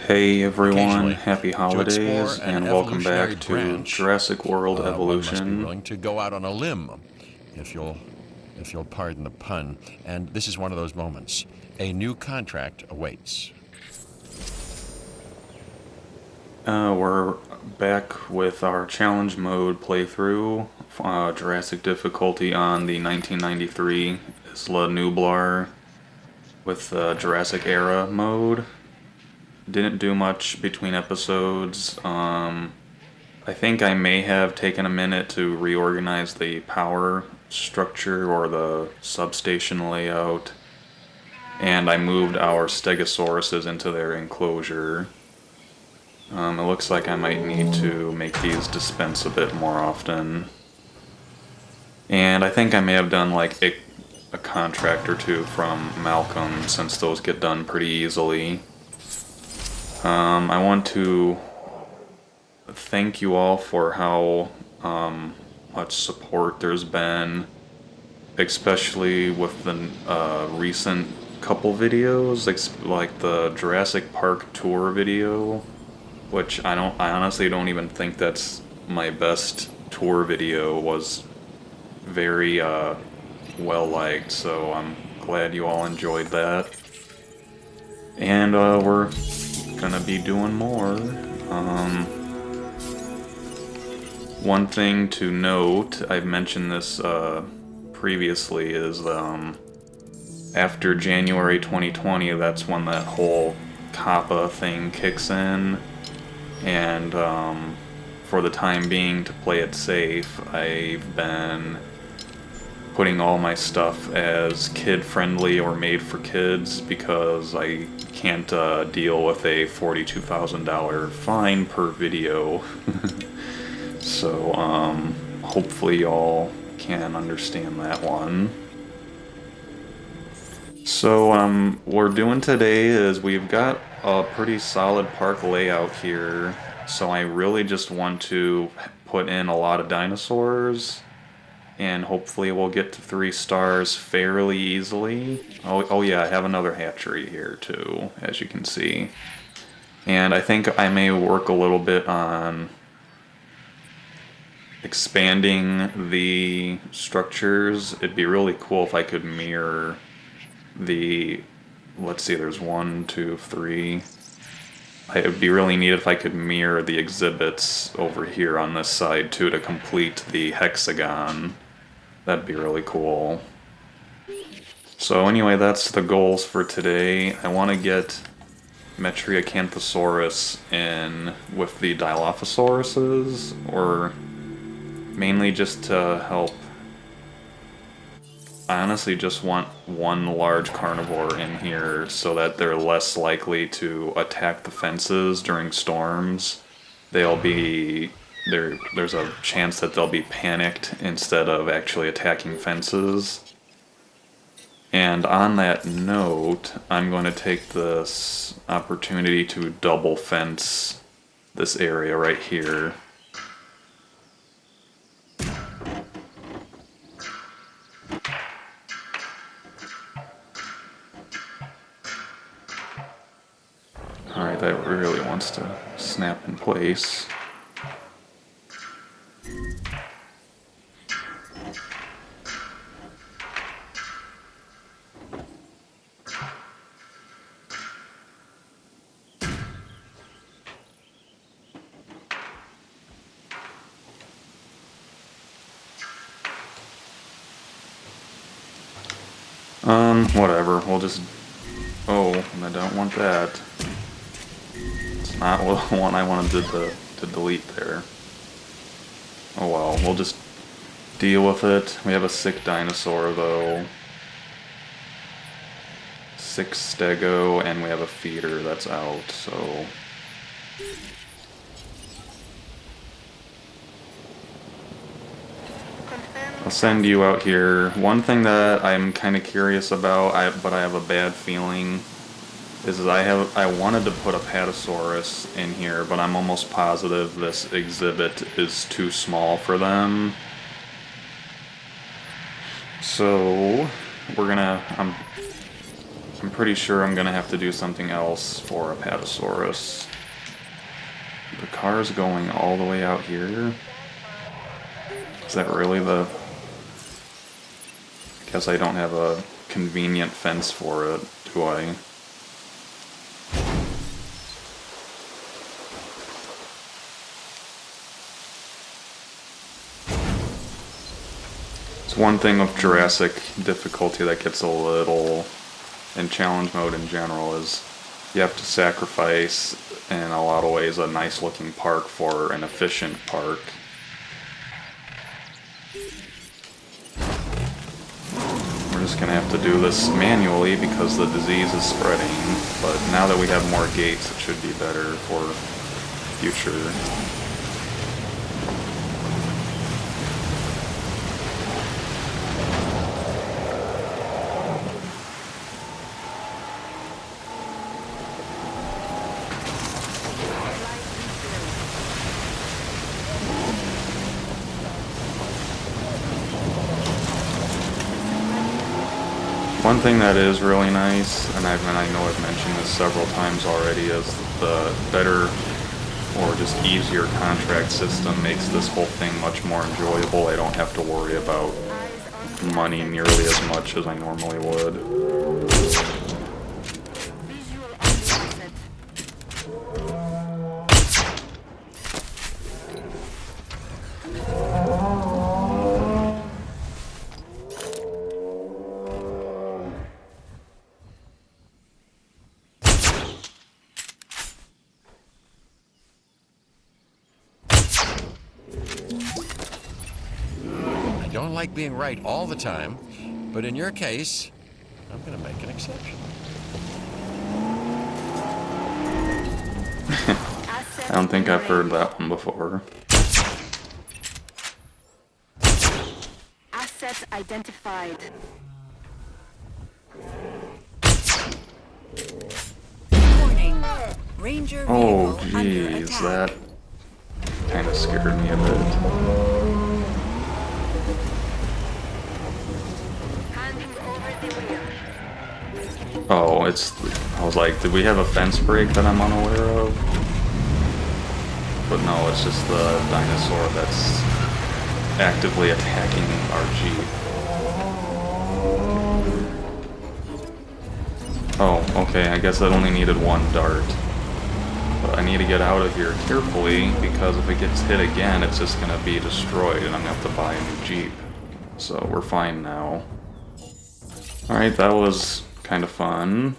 Hey everyone, Occasionally, happy to explore holidays, an and welcome evolutionary back to branch, Jurassic World one must be Evolution. willing to go out on a limb, if you'll pardon the pun. And this is one of those moments. A new contract awaits. We're back with our challenge mode playthrough, Jurassic difficulty on the 1993 Isla Nublar with Jurassic era mode. Didn't do much between episodes. I think I may have taken a minute to reorganize the power structure or the substation layout, and I moved our stegosauruses into their enclosure. It looks like I might need to make these dispense a bit more often. And I think I may have done like a contract or two from Malcolm, since those get done pretty easily. I want to thank you all for how much support there's been, especially with the recent couple videos, like the Jurassic Park tour video, which I honestly don't even think that's my best tour video. Was very well liked, so I'm glad you all enjoyed that. And we're gonna be doing more. One thing to note, I've mentioned this previously, is after January 2020, that's when that whole COPPA thing kicks in, and for the time being, to play it safe, I've been putting all my stuff as kid-friendly or made for kids, because I can't deal with a $42,000 fine per video. So, hopefully y'all can understand that one. So, what we're doing today is we've got a pretty solid park layout here, so I really just want to put in a lot of dinosaurs, and hopefully we'll get to 3 stars fairly easily. Oh yeah, I have another hatchery here too, as you can see. And I think I may work a little bit on expanding the structures. It'd be really cool if I could mirror the, let's see, there's 1, 2, 3. It would be really neat if I could mirror the exhibits over here on this side too, to complete the hexagon. That'd be really cool. So anyway, that's the goals for today. I want to get Metriacanthosaurus in with the Dilophosauruses, or mainly just to help. I honestly just want one large carnivore in here so that they're less likely to attack the fences during storms. They'll be there's a chance that they'll be panicked instead of actually attacking fences. And on that note, I'm going to take this opportunity to double fence this area right here. Alright, that really wants to snap in place. Whatever, we'll just... Oh, I don't want that. It's not the one I wanted to delete there. Oh well, we'll just deal with it. We have a sick dinosaur though. 6 stego, and we have a feeder that's out, so... I'll send you out here. One thing that I'm kind of curious about, but I have a bad feeling, is I wanted to put a Patasaurus in here, but I'm almost positive this exhibit is too small for them. So I'm I'm pretty sure I'm gonna have to do something else for Apatosaurus. The car's going all the way out here. Is that really the... Guess I don't have a convenient fence for it, do I? It's one thing with Jurassic difficulty that gets a little, in challenge mode in general, is you have to sacrifice, in a lot of ways, a nice looking park for an efficient park. We're just gonna have to do this manually because the disease is spreading, but now that we have more gates, it should be better for future. One thing that is really nice, and I know I've mentioned this several times already, is the better or just easier contract system makes this whole thing much more enjoyable. I don't have to worry about money nearly as much as I normally would. I don't like being right all the time, but in your case, I'm going to make an exception. I don't think I've heard that one before. Assets identified. Warning. Ranger Oh vehicle under jeez, attack. that kind of scared me a bit. Handing over the wheel. Oh, I was like, did we have a fence break that I'm unaware of? But no, it's just the dinosaur that's actively attacking our Jeep. Oh, okay, I guess that only needed one dart. But I need to get out of here carefully, because if it gets hit again, it's just gonna be destroyed, and I'm gonna have to buy a new Jeep. So we're fine now. Alright, that was kind of fun.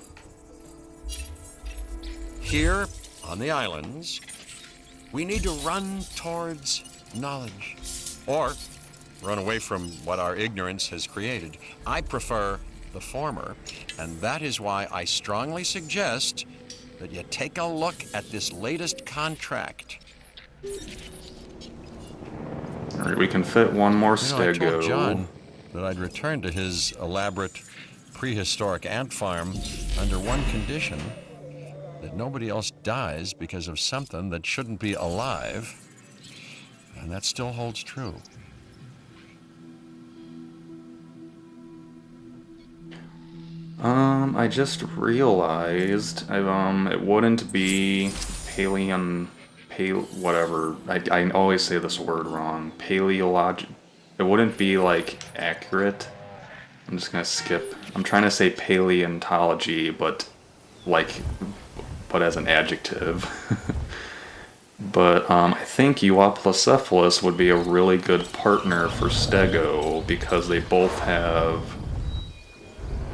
Here, on the islands, we need to run towards knowledge, or run away from what our ignorance has created. I prefer the former, and that is why I strongly suggest that you take a look at this latest contract. Alright, we can fit one more I told stego. John that I'd return to his elaborate prehistoric ant farm under one condition: that nobody else dies because of something that shouldn't be alive. And that still holds true. I just realized it wouldn't be whatever. I always say this word wrong. Paleologic. It wouldn't be like accurate. I'm just gonna skip. I'm trying to say paleontology, but as an adjective. But I think Euoplocephalus would be a really good partner for Stego because they both have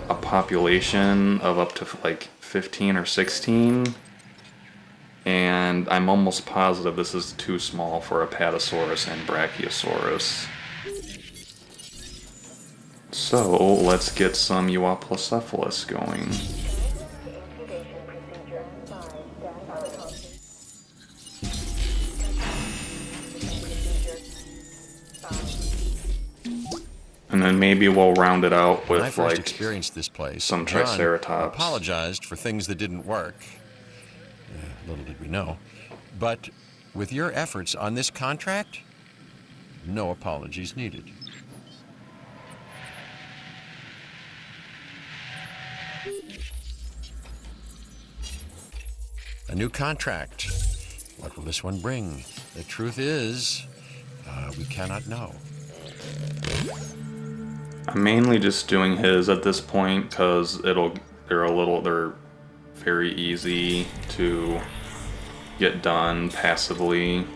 a population of up to like 15 or 16, and I'm almost positive this is too small for Apatosaurus and Brachiosaurus. So let's get some Euoplocephalus going. And then maybe we'll round it out When I with first like experienced this place, some John Triceratops. apologized for things that didn't work. Little did we know. But with your efforts on this contract, no apologies needed. A new contract. What will this one bring? The truth is, we cannot know. I'm mainly just doing his at this point because they're very easy to get done passively.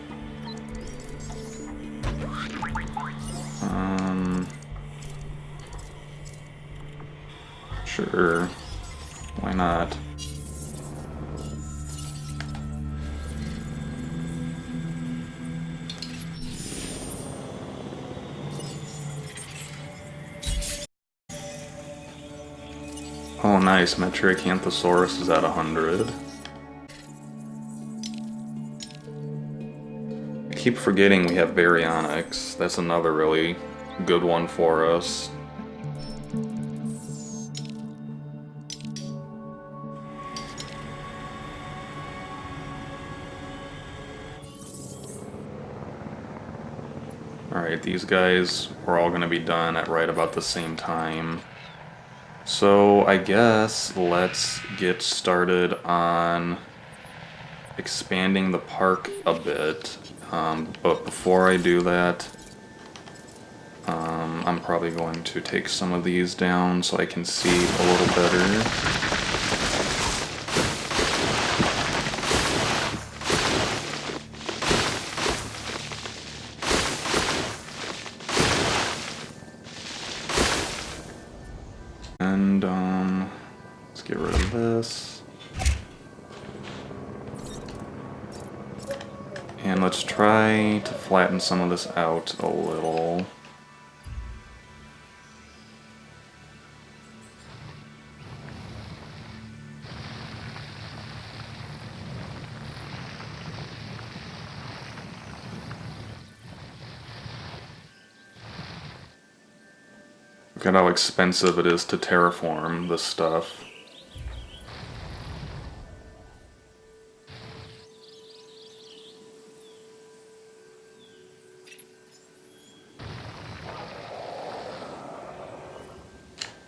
Sure, why not? Oh nice, Metric Anthosaurus is at 100. I keep forgetting we have Baryonyx. That's another really good one for us. Alright, these guys are all going to be done at right about the same time. So I guess let's get started on expanding the park a bit. But before I do that, I'm probably going to take some of these down so I can see a little better. And let's get rid of this. And let's try to flatten some of this out a little. Look at how expensive it is to terraform this stuff.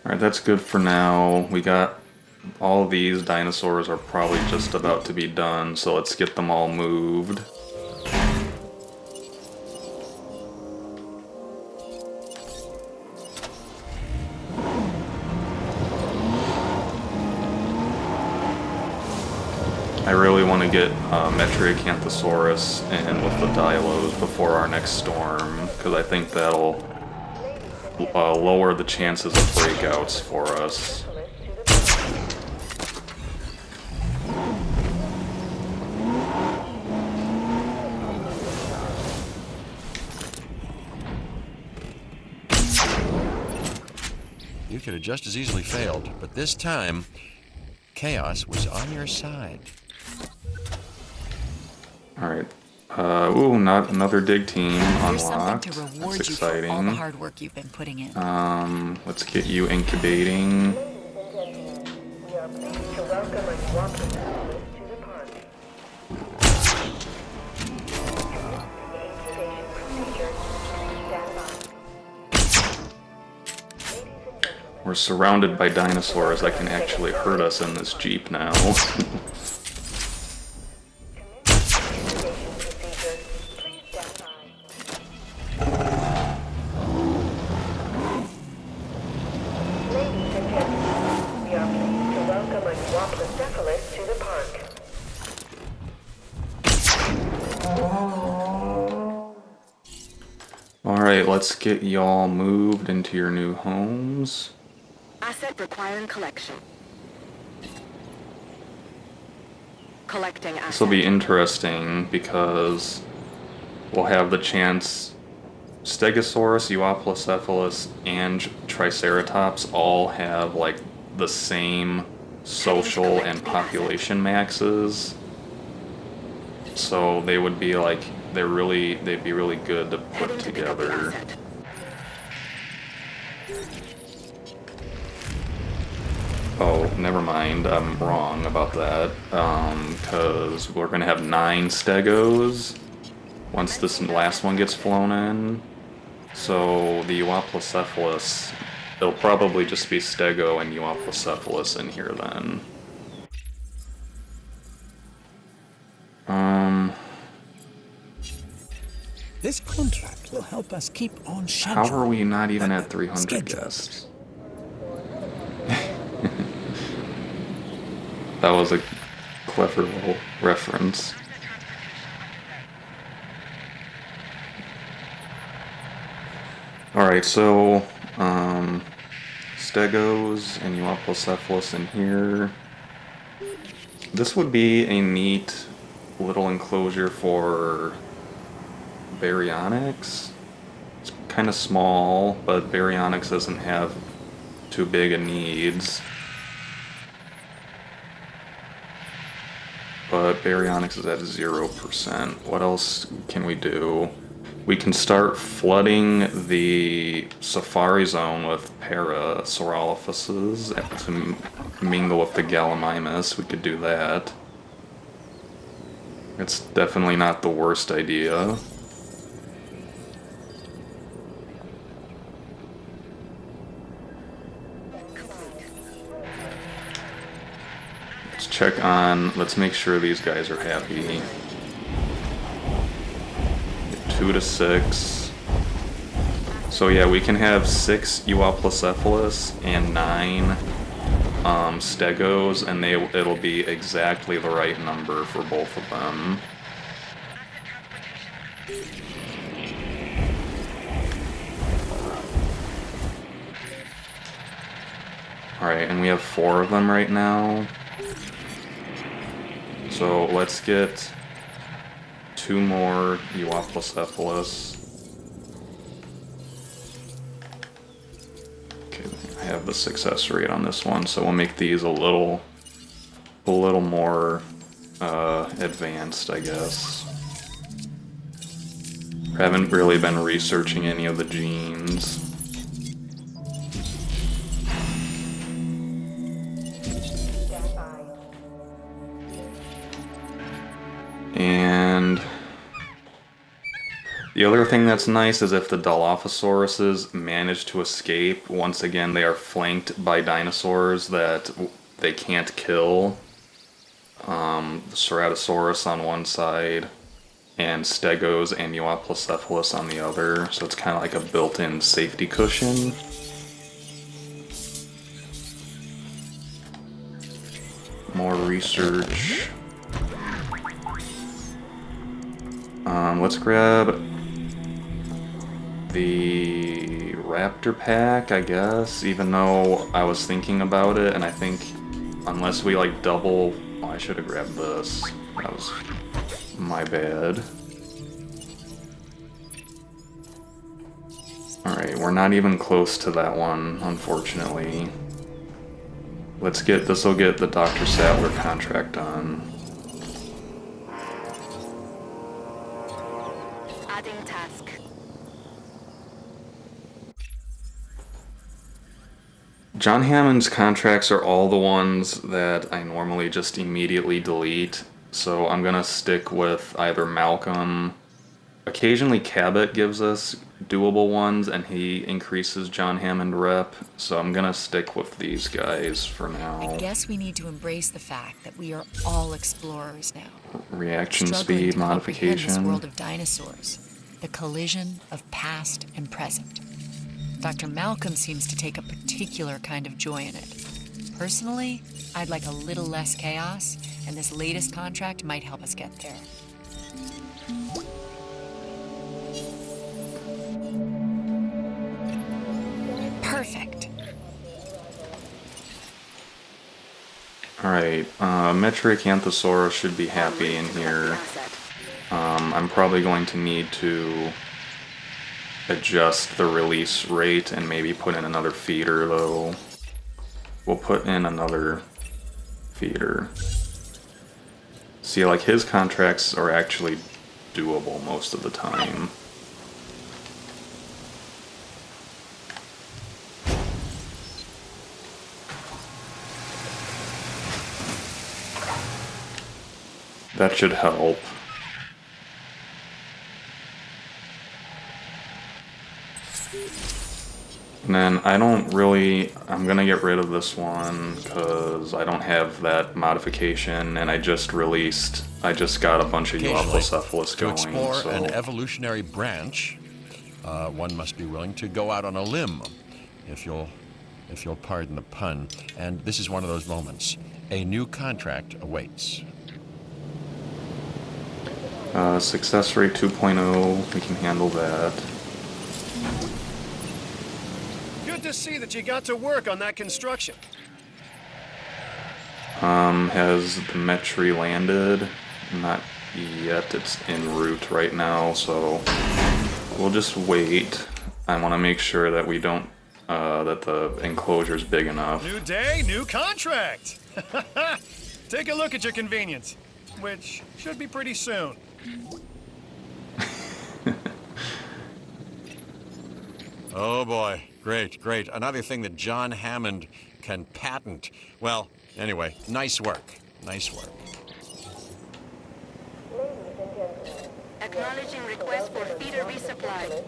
Alright, that's good for now. We got all these dinosaurs are probably just about to be done, so let's get them all moved. I really want to get Metriacanthosaurus in with the Dilos before our next storm, because I think that'll lower the chances of breakouts for us. You could have just as easily failed, but this time, chaos was on your side. Alright. Ooh, not another dig team Here's unlocked. something to reward That's you for all the exciting. hard work you've been putting in. Let's get you incubating. We are pleased to welcome and welcome you to the park. The incubation procedure. Stand by. Ladies and gentlemen, We're surrounded by dinosaurs that can actually hurt us in this Jeep now. Alright, let's get y'all moved into your new homes. Asset requiring collection. Collecting asset. This will be interesting because we'll have the chance Stegosaurus, Euoplocephalus, and Triceratops all have like the same social and population maxes. So they would be like they'd be really good to put together. Oh, never mind. I'm wrong about that. Because we're gonna have 9 Stegos once this last one gets flown in. So the Euoplocephalus, it'll probably just be Stego and Euoplocephalus in here then. This contract will help us keep on schedule. How are we not even at 300 Scheduled. guests? That was a clever little reference. Alright, so, Stegos and Euoplocephalus in here. This would be a neat little enclosure for baryonyx. It's kind of small, but baryonyx doesn't have too big a needs. But baryonyx is at 0%. What else can we do? We can start flooding the safari zone with parasaurolophuses to mingle with the gallimimus. We could do that. It's definitely not the worst idea. Let's check on, let's make sure these guys are happy. 2 to 6. So yeah, we can have 6 Euoplocephalus and 9 Stegos, and it'll be exactly the right number for both of them. Alright, and we have 4 of them right now. So let's get 2 more Euoplocephalus. Okay, I have the success rate on this one, so we'll make these a little more advanced, I guess. Haven't really been researching any of the genes. Stand by. And the other thing that's nice is if the Dilophosaurus manage to escape, once again they are flanked by dinosaurs that they can't kill. The Ceratosaurus on one side, and Stegos and Euoplocephalus on the other, so it's kind of like a built-in safety cushion. More research. Let's grab the Raptor pack, I guess, even though I was thinking about it, and I think unless we like double... Oh, I should have grabbed this. That was my bad. Alright, we're not even close to that one, unfortunately. Let's get... This'll get the Dr. Sattler contract done. Adding task. John Hammond's contracts are all the ones that I normally just immediately delete, so I'm gonna stick with either Malcolm. Occasionally Cabot gives us doable ones and he increases John Hammond rep, so I'm gonna stick with these guys for now. I guess we need to embrace the fact that we are all explorers now. Reaction Struggling speed to comprehend this modification. world of dinosaurs, the collision of past and present. Dr. Malcolm seems to take a particular kind of joy in it. Personally, I'd like a little less chaos, and this latest contract might help us get there. Perfect. Alright, Metriacanthosaurus should be happy in here. I'm probably going to need to adjust the release rate and maybe put in another feeder though. We'll put in another feeder. See, like his contracts are actually doable most of the time. That should help. And then I don't really, I'm gonna get rid of this one because I don't have that modification, and I just got a bunch of Occasionally, Euoplocephalus to going, explore so... an evolutionary branch, one must be willing to go out on a limb, if you'll pardon the pun. And this is one of those moments. A new contract awaits. Success rate 2.0, we can handle that. Good to see that you got to work on that construction. Has the Metri landed? Not yet, it's en route right now, so we'll just wait. I want to make sure that we don't, that the enclosure's big enough. New day, new contract. Take a look at your convenience, which should be pretty soon. Oh boy, great, great. Another thing that John Hammond can patent. Well, anyway, nice work. Nice work. Acknowledging request for feeder resupply.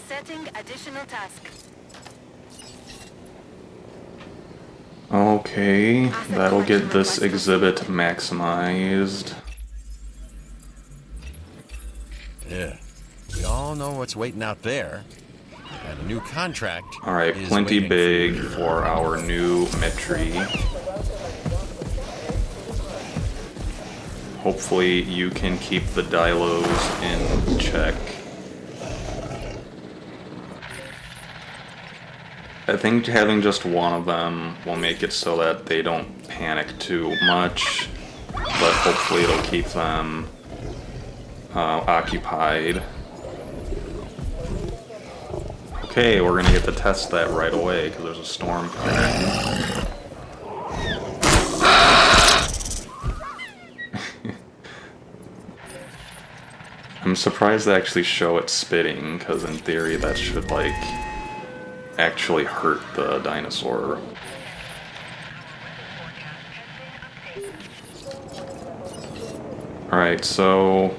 Setting additional task. Okay, that'll get this exhibit maximized. Yeah. We all know what's waiting out there. And a new contract. Alright, is plenty waiting big you. for our new Metri. Hopefully you can keep the Dilos in check. I think having just one of them will make it so that they don't panic too much, but hopefully it'll keep them occupied. Okay, we're gonna get to test that right away because there's a storm coming. I'm surprised they actually show it spitting, because in theory that should, like, actually hurt the dinosaur. Alright, so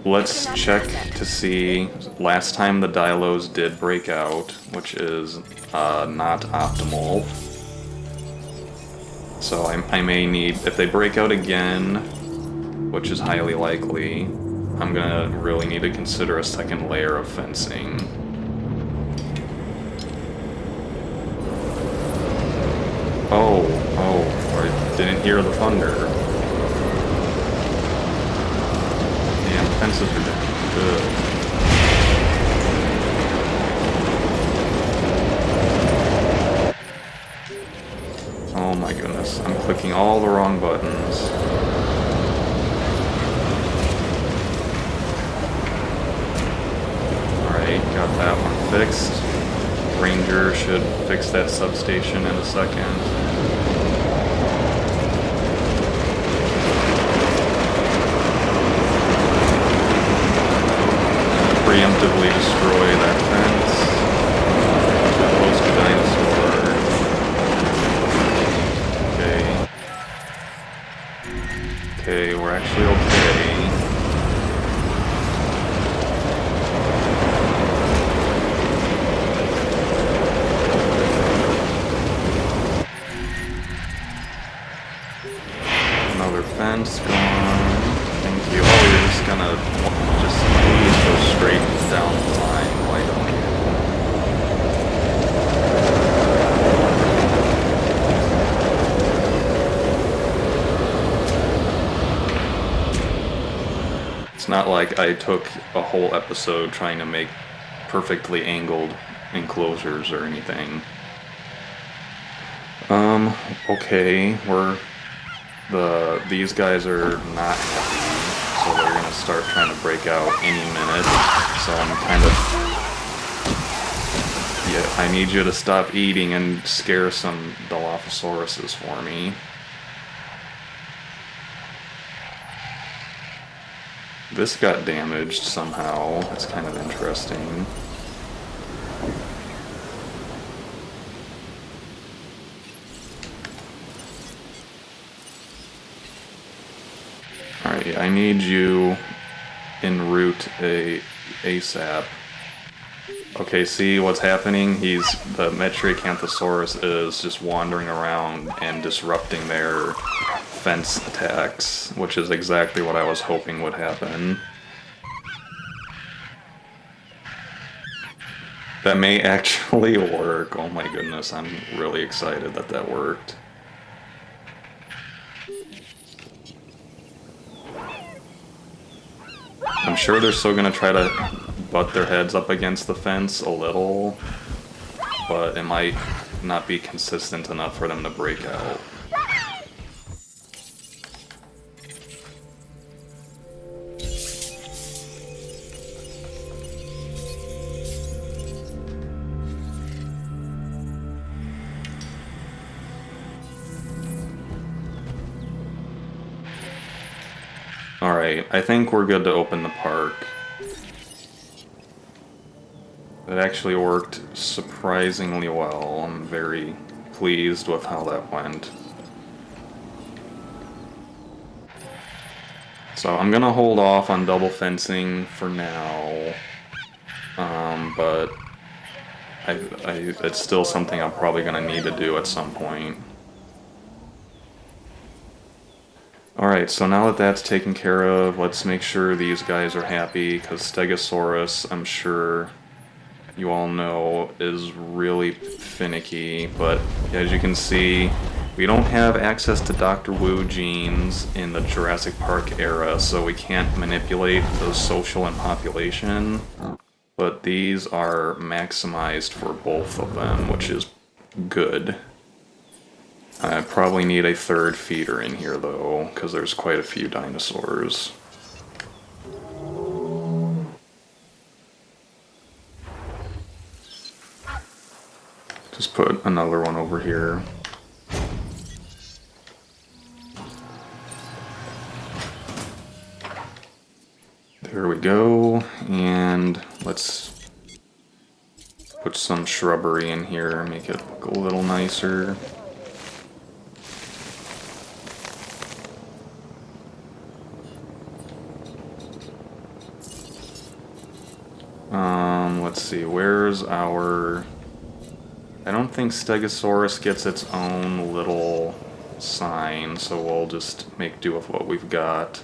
let's check to see. Last time the Dilos did break out, which is not optimal. So I may need, if they break out again, which is highly likely, I'm gonna really need to consider a second layer of fencing. Oh, I didn't hear the thunder. Damn, fences are down. Good. Oh my goodness, I'm clicking all the wrong buttons. Alright, got that one fixed. Ranger should fix that substation in a second. Preemptively destroy that fence. Too close to dinosaur. Okay. Okay, we're actually okay. Another fence gone. Thank you. Oh, you're just gonna just please go straight down the line. Why don't you? It's not like I took a whole episode trying to make perfectly angled enclosures or anything. Okay, these guys are not happy, so they're gonna start trying to break out any minute. So I'm kind of, yeah, I need you to stop eating and scare some Dilophosaurus's for me. This got damaged somehow. That's kind of interesting. I need you en route ASAP. Okay, see what's happening? The Metriacanthosaurus is just wandering around and disrupting their fence attacks, which is exactly what I was hoping would happen. That may actually work. Oh my goodness, I'm really excited that that worked. I'm sure they're still gonna try to butt their heads up against the fence a little, but it might not be consistent enough for them to break out. Alright, I think we're good to open the park. It actually worked surprisingly well. I'm very pleased with how that went. So I'm gonna hold off on double fencing for now, but it's still something I'm probably gonna need to do at some point. Alright, so now that that's taken care of, let's make sure these guys are happy, because Stegosaurus, I'm sure you all know, is really finicky, but as you can see, we don't have access to Dr. Wu genes in the Jurassic Park era, so we can't manipulate those social and population, but these are maximized for both of them, which is good. I probably need a third feeder in here though, because there's quite a few dinosaurs. Just put another one over here. There we go, and let's put some shrubbery in here, make it look a little nicer. Let's see, where's our... I don't think Stegosaurus gets its own little sign, so we'll just make do with what we've got.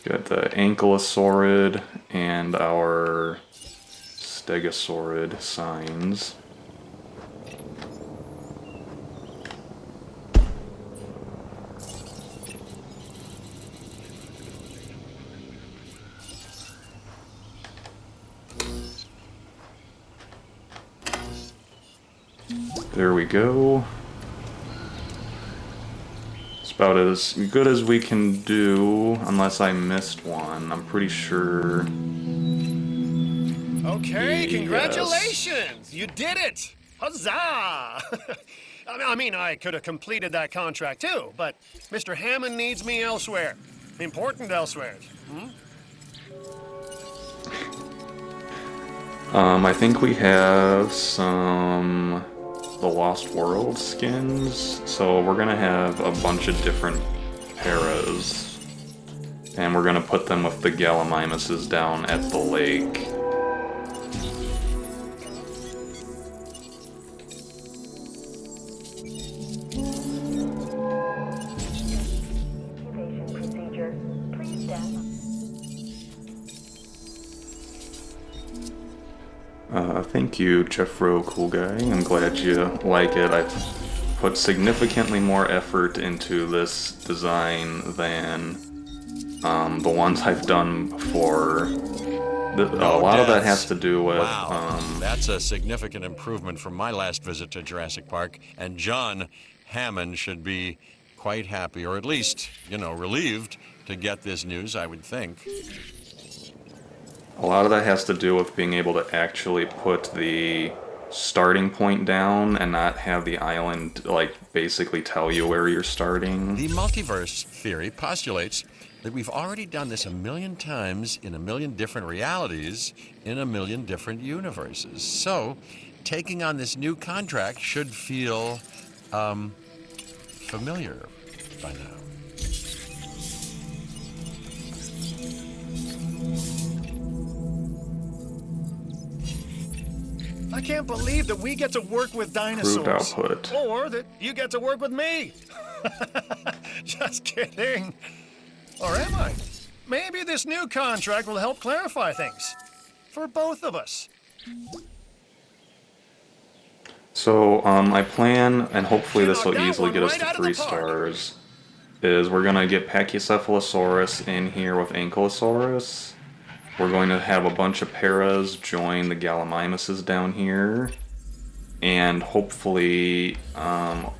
Got the Ankylosaurid and our Stegosaurid signs. There we go. It's about as good as we can do, unless I missed one. I'm pretty sure. Okay, Yes. congratulations! You did it! Huzzah! I mean, I could have completed that contract too, but Mr. Hammond needs me elsewhere. Important elsewhere. I think we have some the Lost World skins, so we're gonna have a bunch of different paras, and we're gonna put them with the Gallimimuses down at the lake. Incubation procedure. Please stand. Thank you, Jeffro Cool Guy. I'm glad you like it. I've put significantly more effort into this design than the ones I've done before. A lot of that has to do with... Wow, that's a significant improvement from my last visit to Jurassic Park, and John Hammond should be quite happy, or at least, you know, relieved to get this news, I would think. A lot of that has to do with being able to actually put the starting point down and not have the island, like, basically tell you where you're starting. The multiverse theory postulates that we've already done this a million times in a million different realities in a million different universes. So, taking on this new contract should feel familiar by now. I can't believe that we get to work with dinosaurs. Proved output. Or that you get to work with me. Just kidding. Or am I? Maybe this new contract will help clarify things. For both of us. So, my plan, and hopefully You this will knocked that easily one get us right to out of 3 the park. stars, is we're gonna get Pachycephalosaurus in here with Ankylosaurus. We're going to have a bunch of paras join the Gallimimuses down here. And hopefully, some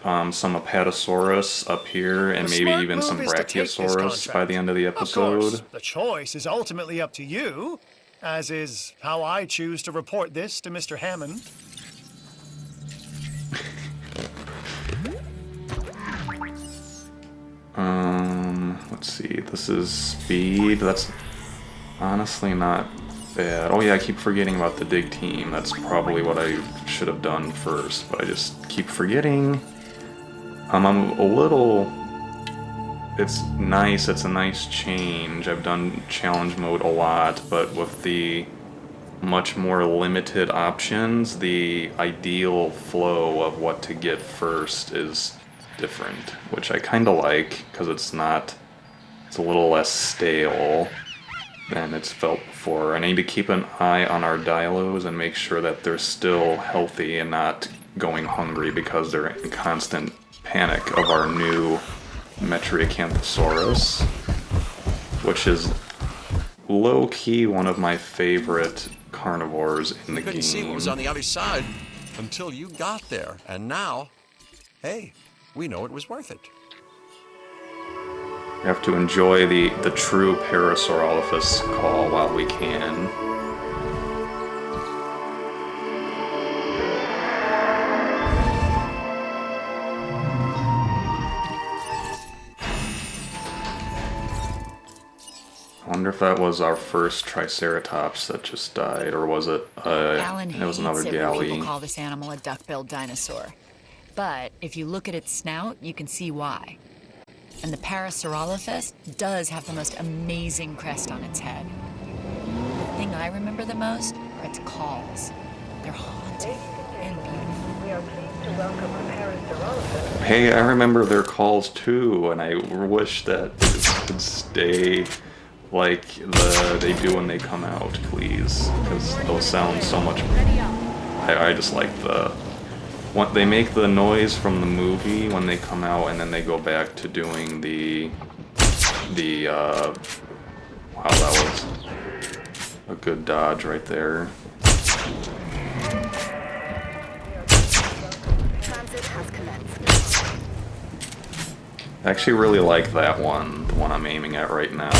Apatosaurus up here, and The maybe smart even move some is to take this Brachiosaurus by contract. the end of the Of course, episode. the choice is ultimately up to you, as is how I choose to report this to Mr. Hammond. Let's see, this is speed. That's honestly not bad. Oh yeah, I keep forgetting about the dig team. That's probably what I should have done first, but I just keep forgetting. I'm a little... It's nice, it's a nice change. I've done challenge mode a lot, but with the much more limited options, the ideal flow of what to get first is different, which I kind of like, because it's a little less stale than it's felt before. I need to keep an eye on our dilos and make sure that they're still healthy and not going hungry because they're in constant panic of our new Metriacanthosaurus, which is low-key one of my favorite carnivores in the You couldn't game. see what was on the other side until you got there. And now, hey, we know it was worth it. We have to enjoy the true Parasaurolophus call while we can. I wonder if that was our first Triceratops that just died, or was it? Alan It was hates another it when galley. people call this animal a duck-billed dinosaur. But if you look at its snout, you can see why. And the Parasaurolophus does have the most amazing crest on its head. The thing I remember the most are its calls. They're haunting and beautiful. We are pleased to welcome a Parasaurolophus. Hey, I remember their calls too, and I wish that it could stay like they do when they come out, please, because those sound so much. Ready up. I just like they make the noise from the movie when they come out, and then they go back to doing wow, that was a good dodge right there. Transit has commenced. I actually really like that one, the one I'm aiming at right now.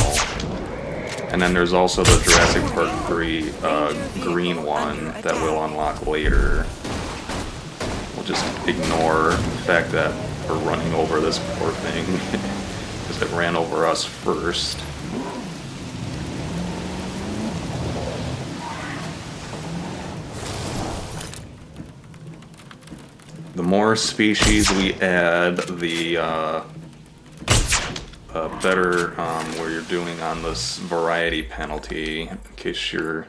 And then there's also the Jurassic Park 3 green one that we'll unlock later. We'll just ignore the fact that we're running over this poor thing, because it ran over us first. Uh, The more species we add, the better where you're doing on this variety penalty, in case you're...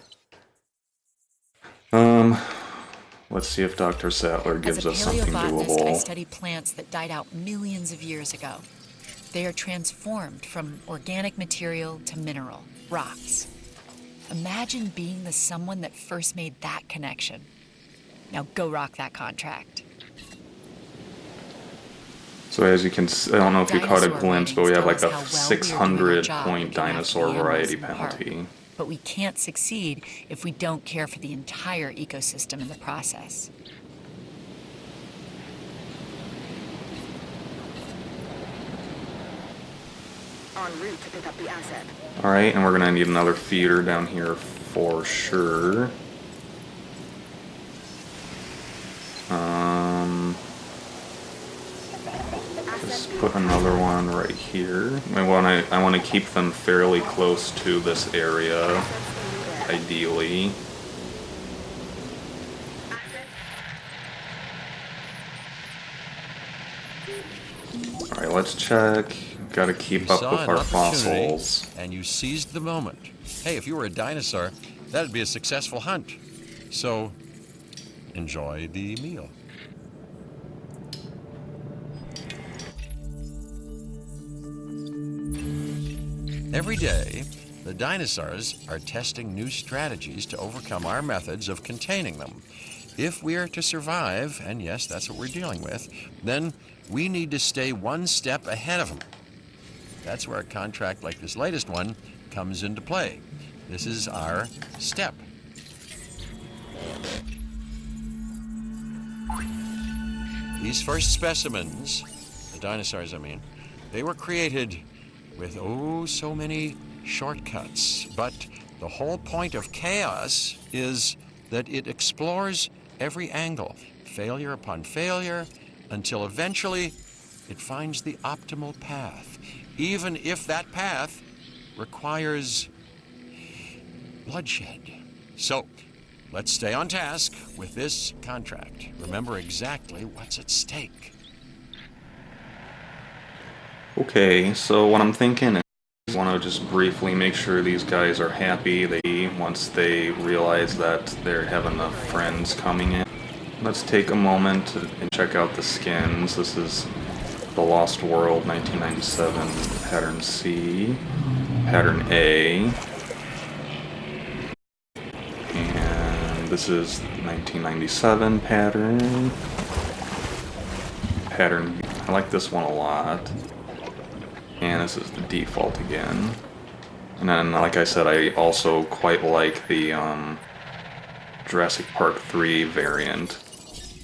let's see if Dr. Sattler gives As a us something paleobotanist, I doable. study plants that died out millions of years ago. They are transformed from organic material to mineral, rocks. Imagine being the someone that first made that connection. Now go rock that contract. So as you can I don't know if you caught a Dinosaur glimpse, but we have like ratings a tell us how well we are doing our 600 job point looking after dinosaur the animals variety in the park. penalty. But we can't succeed if we don't care for the entire ecosystem in the process. En route to pick up the asset. Alright, and we're gonna need another feeder down here for sure. Just put another one right here. I want to keep them fairly close to this area, ideally. Alright, let's check. Gotta keep You up saw with an our opportunity, fossils. and you seized the moment. Hey, if you were a dinosaur, that'd be a successful hunt. So, enjoy the meal. Every day, the dinosaurs are testing new strategies to overcome our methods of containing them. If we are to survive, and yes, that's what we're dealing with, then we need to stay one step ahead of them. That's where a contract like this latest one comes into play. This is our step. These first specimens, the dinosaurs I mean, they were created with oh so many shortcuts. But the whole point of chaos is that it explores every angle, failure upon failure, until eventually it finds the optimal path, even if that path requires bloodshed. So, let's stay on task with this contract. Remember exactly what's at stake. Okay, so what I'm thinking is I want to just briefly make sure these guys are happy once they realize that they have enough friends coming in. Let's take a moment and check out the skins. This is The Lost World 1997 Pattern C, Pattern A, and this is 1997 Pattern, Pattern B. I like this one a lot. And this is the default again. And then, like I said, I also quite like the Jurassic Park 3 variant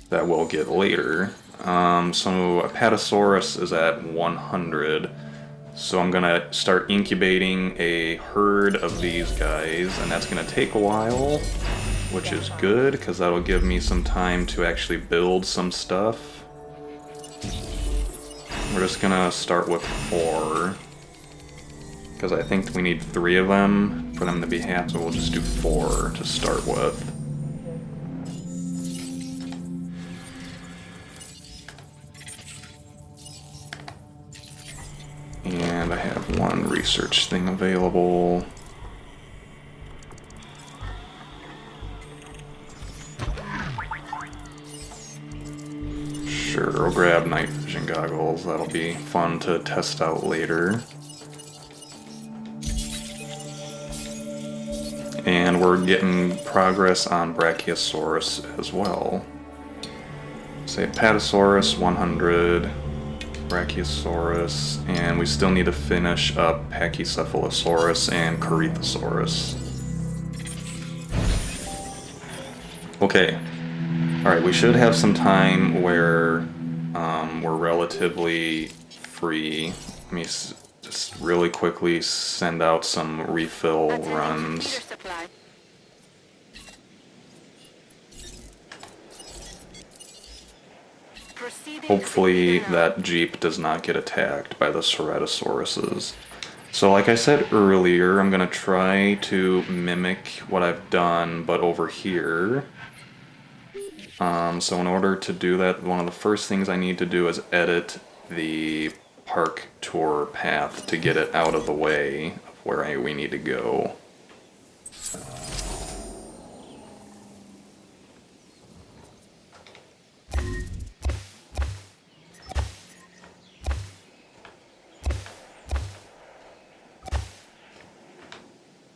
that we'll get later. So Apatosaurus is at 100. So I'm gonna start incubating a herd of these guys, and that's gonna take a while, which is good, because that'll give me some time to actually build some stuff. We're just gonna start with 4, because I think we need 3 of them for them to be happy, so we'll just do 4 to start with. And I have 1 research thing available. Sure, we'll grab night vision goggles. That'll be fun to test out later. And we're getting progress on Brachiosaurus as well. Say Apatosaurus 100, Brachiosaurus, and we still need to finish up Pachycephalosaurus and Corythosaurus. Okay. Alright, we should have some time where we're relatively free. Let me just really quickly send out some refill runs. Supply. Proceeding Hopefully to that Jeep does not get attacked by the Ceratosauruses. So like I said earlier, I'm going to try to mimic what I've done, but over here. So in order to do that, one of the first things I need to do is edit the park tour path to get it out of the way of where we need to go.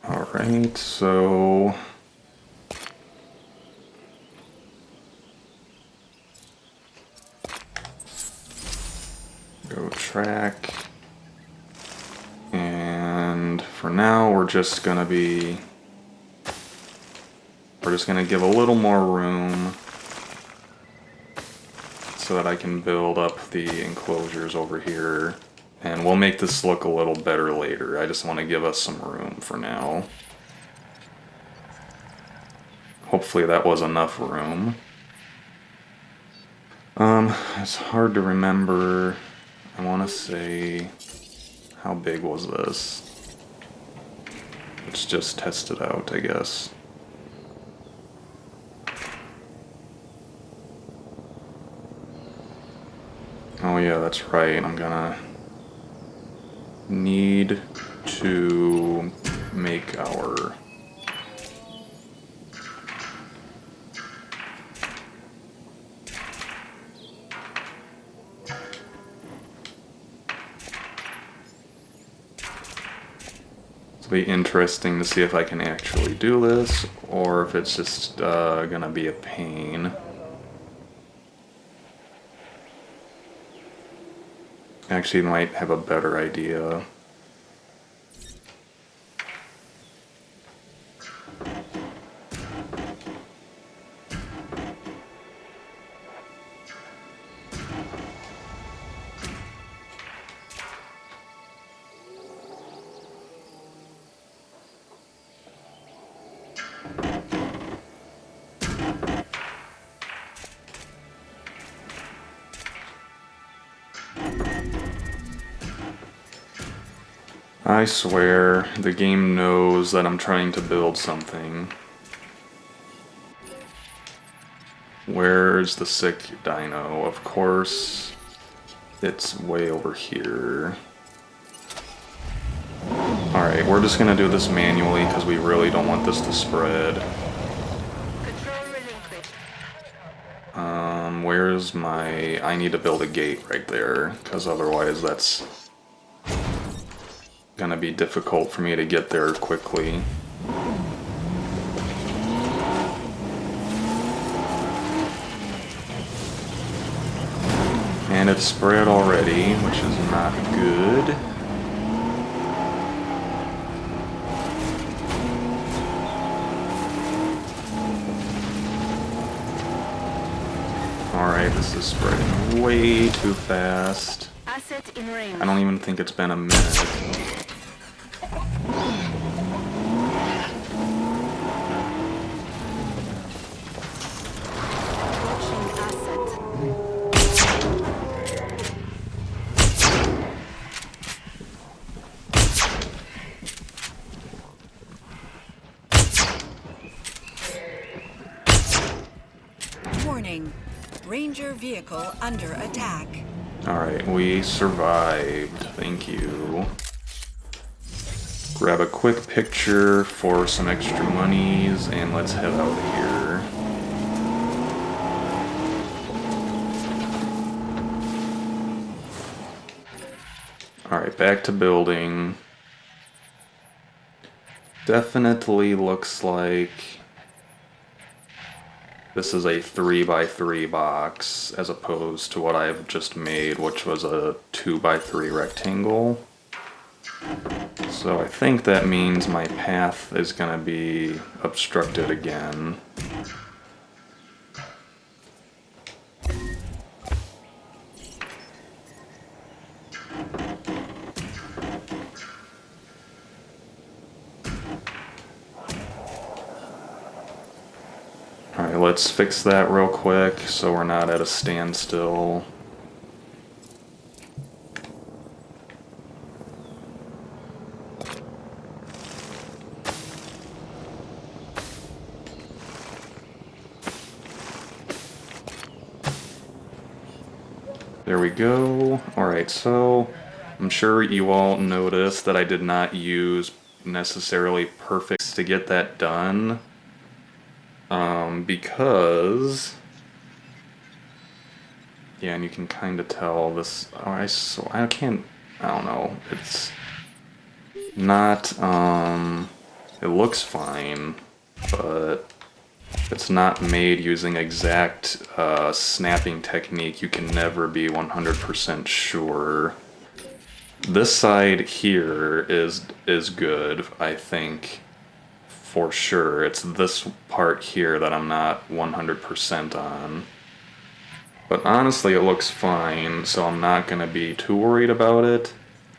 Alright, so go track, and for now we're just gonna give a little more room so that I can build up the enclosures over here, and we'll make this look a little better later. I just want to give us some room for now. Hopefully that was enough room. It's hard to remember. I want to say, how big was this? Let's just test it out, I guess. Oh yeah, that's right. I'm gonna need to make our... It'll be interesting to see if I can actually do this, or if it's just gonna be a pain. Actually, might have a better idea. I swear, the game knows that I'm trying to build something. Where's the sick dino? Of course, it's way over here. Alright, we're just gonna do this manually because we really don't want this to spread. Control relinquished. Where's my... I need to build a gate right there, because otherwise that's gonna be difficult for me to get there quickly. And it's spread already, which is not good. Alright, this is spreading way too fast. Asset in range. I don't even think it's been a minute. Approaching asset. Warning. Ranger vehicle under attack. Alright, we survived. Thank you. Grab a quick picture for some extra monies, and let's head out of here. Alright, back to building. Definitely looks like this is a 3x3 box, as opposed to what I've just made, which was a 2x3 rectangle. So I think that means my path is gonna be obstructed again. Alright, let's fix that real quick so we're not at a standstill. There we go. Alright, so I'm sure you all noticed that I did not use necessarily perfect to get that done. Because... yeah, and you can kind of tell this... oh, I don't know. It's not... it looks fine, but it's not made using exact snapping technique. You can never be 100% sure. This side here is good, I think, for sure. It's this part here that I'm not 100% on. But honestly, it looks fine, so I'm not going to be too worried about it.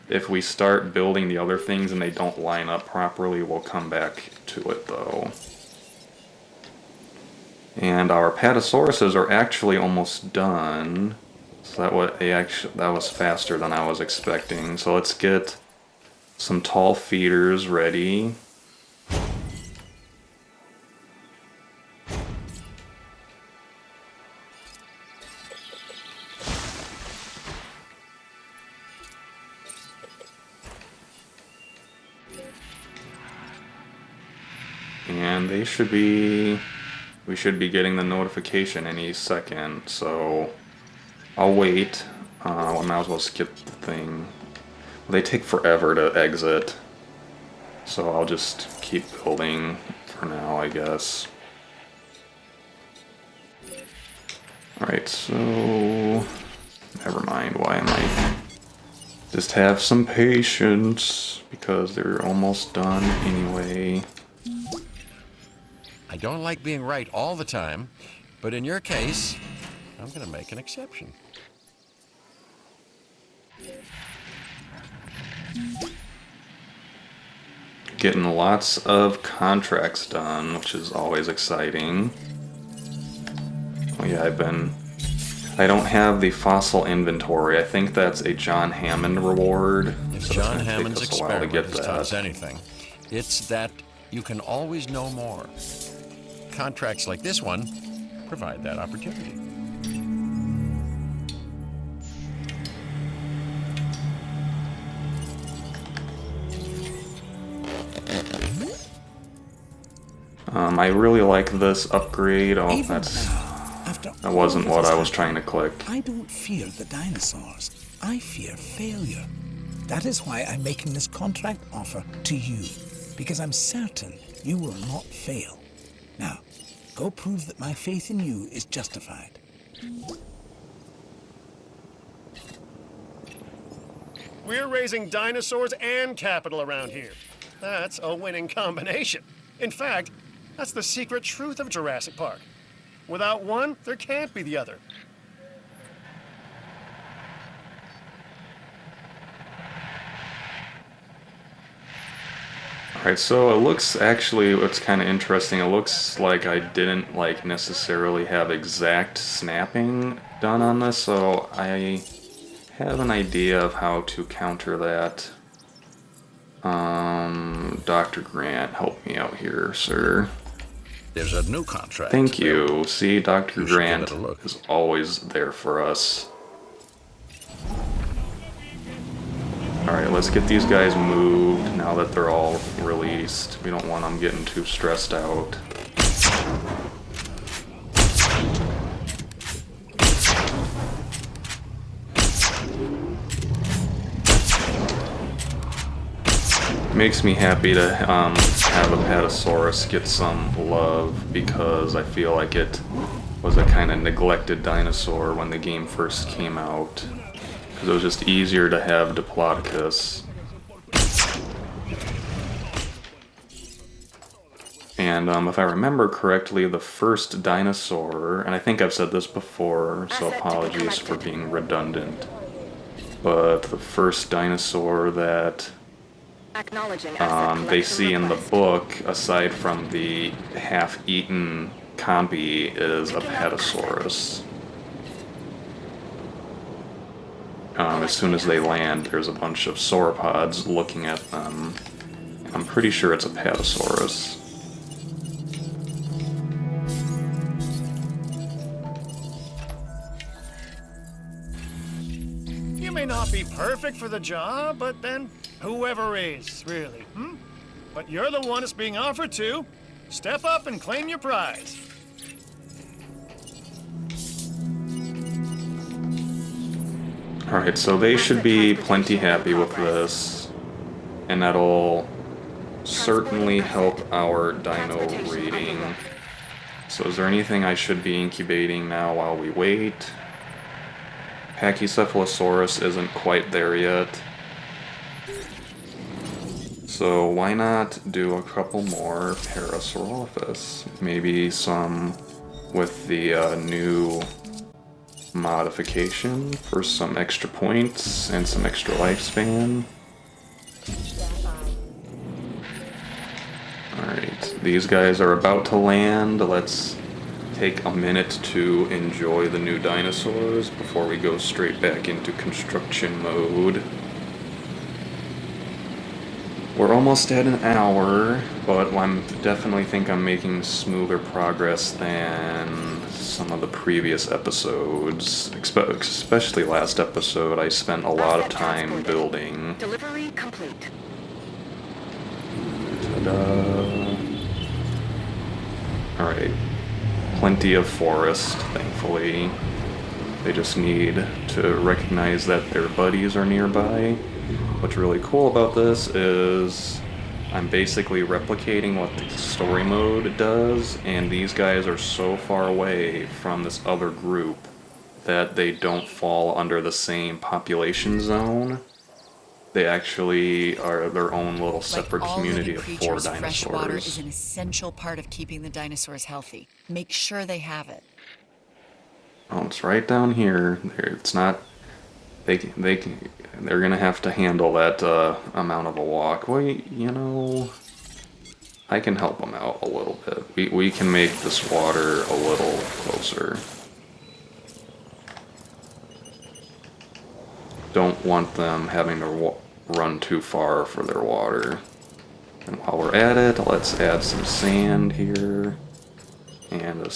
If we start building the other things and they don't line up properly, we'll come back to it though. And our Patosauruses are actually almost done. So that was faster than I was expecting. So let's get some tall feeders ready. and we should be getting the notification any second, so I'll wait. I might as well skip the thing. They take forever to exit, so I'll just keep building for now, I guess. Alright, so never mind, why am I... Just have some patience, because they're almost done anyway. I don't like being right all the time, but in your case, I'm going to make an exception. Getting lots of contracts done, which is always exciting. Oh yeah, I don't have the fossil inventory. I think that's a John Hammond reward. If So John it's gonna take Hammond's us a while to experiment get has taught us that. anything, it's that you can always know more. Contracts like this one provide that opportunity. I really like this upgrade. Oh, Even that's... now, after That wasn't all what that I has was trying to click. I don't fear the dinosaurs. I fear failure. That is why I'm making this contract offer to you, because I'm certain you will not fail. Now, go prove that my faith in you is justified. We're raising dinosaurs and capital around here. That's a winning combination. In fact, that's the secret truth of Jurassic Park. Without one, there can't be the other. Alright, so it looks actually, what's kind of interesting, it looks like I didn't like necessarily have exact snapping done on this, so I have an idea of how to counter that. Dr. Grant, help me out here, sir. There's a new contract. Thank you. See, Dr. You should Grant give it a look. is always there for us. Alright, let's get these guys moved now that they're all released. We don't want them getting too stressed out. Makes me happy to have a Patasaurus get some love, because I feel like it was a kind of neglected dinosaur when the game first came out. Because it was just easier to have Diplodocus. And if I remember correctly, the first dinosaur, and I think I've said this before, so apologies for being redundant, but the first dinosaur that Acknowledging they see in the book, aside from the half-eaten Compy, is a Patasaurus. As soon as they land, there's a bunch of sauropods looking at them. I'm pretty sure it's a Patasaurus. You may not be perfect for the job, but then whoever is, really, But you're the one it's being offered to. Step up and claim your prize. Alright, so they should be plenty happy with this, and that'll certainly help our dino rating. So is there anything I should be incubating now while we wait? Pachycephalosaurus isn't quite there yet. So why not do a couple more Parasaurolophus? Maybe some with the new modification for some extra points and some extra lifespan. Alright, these guys are about to land. Let's take a minute to enjoy the new dinosaurs before we go straight back into construction mode. We're almost at an hour, but I definitely think I'm making smoother progress than some of the previous episodes. Especially last episode, I spent a lot of time building. Delivery complete. Ta-da. Alright. Plenty of forest, thankfully. They just need to recognize that their buddies are nearby. What's really cool about this is I'm basically replicating what the story mode does, and these guys are so far away from this other group that they don't fall under the same population zone. They actually are their own little separate Like all community living of 4 creatures, dinosaurs. fresh water is an essential part of keeping the dinosaurs healthy. Make sure they have it. Oh, it's right down here. It's not. They're gonna have to handle that amount of a walk. Well, you know, I can help them out a little bit. We can make this water a little closer. Don't want them having to run too far for their water. And while we're at it, let's add some sand here. And a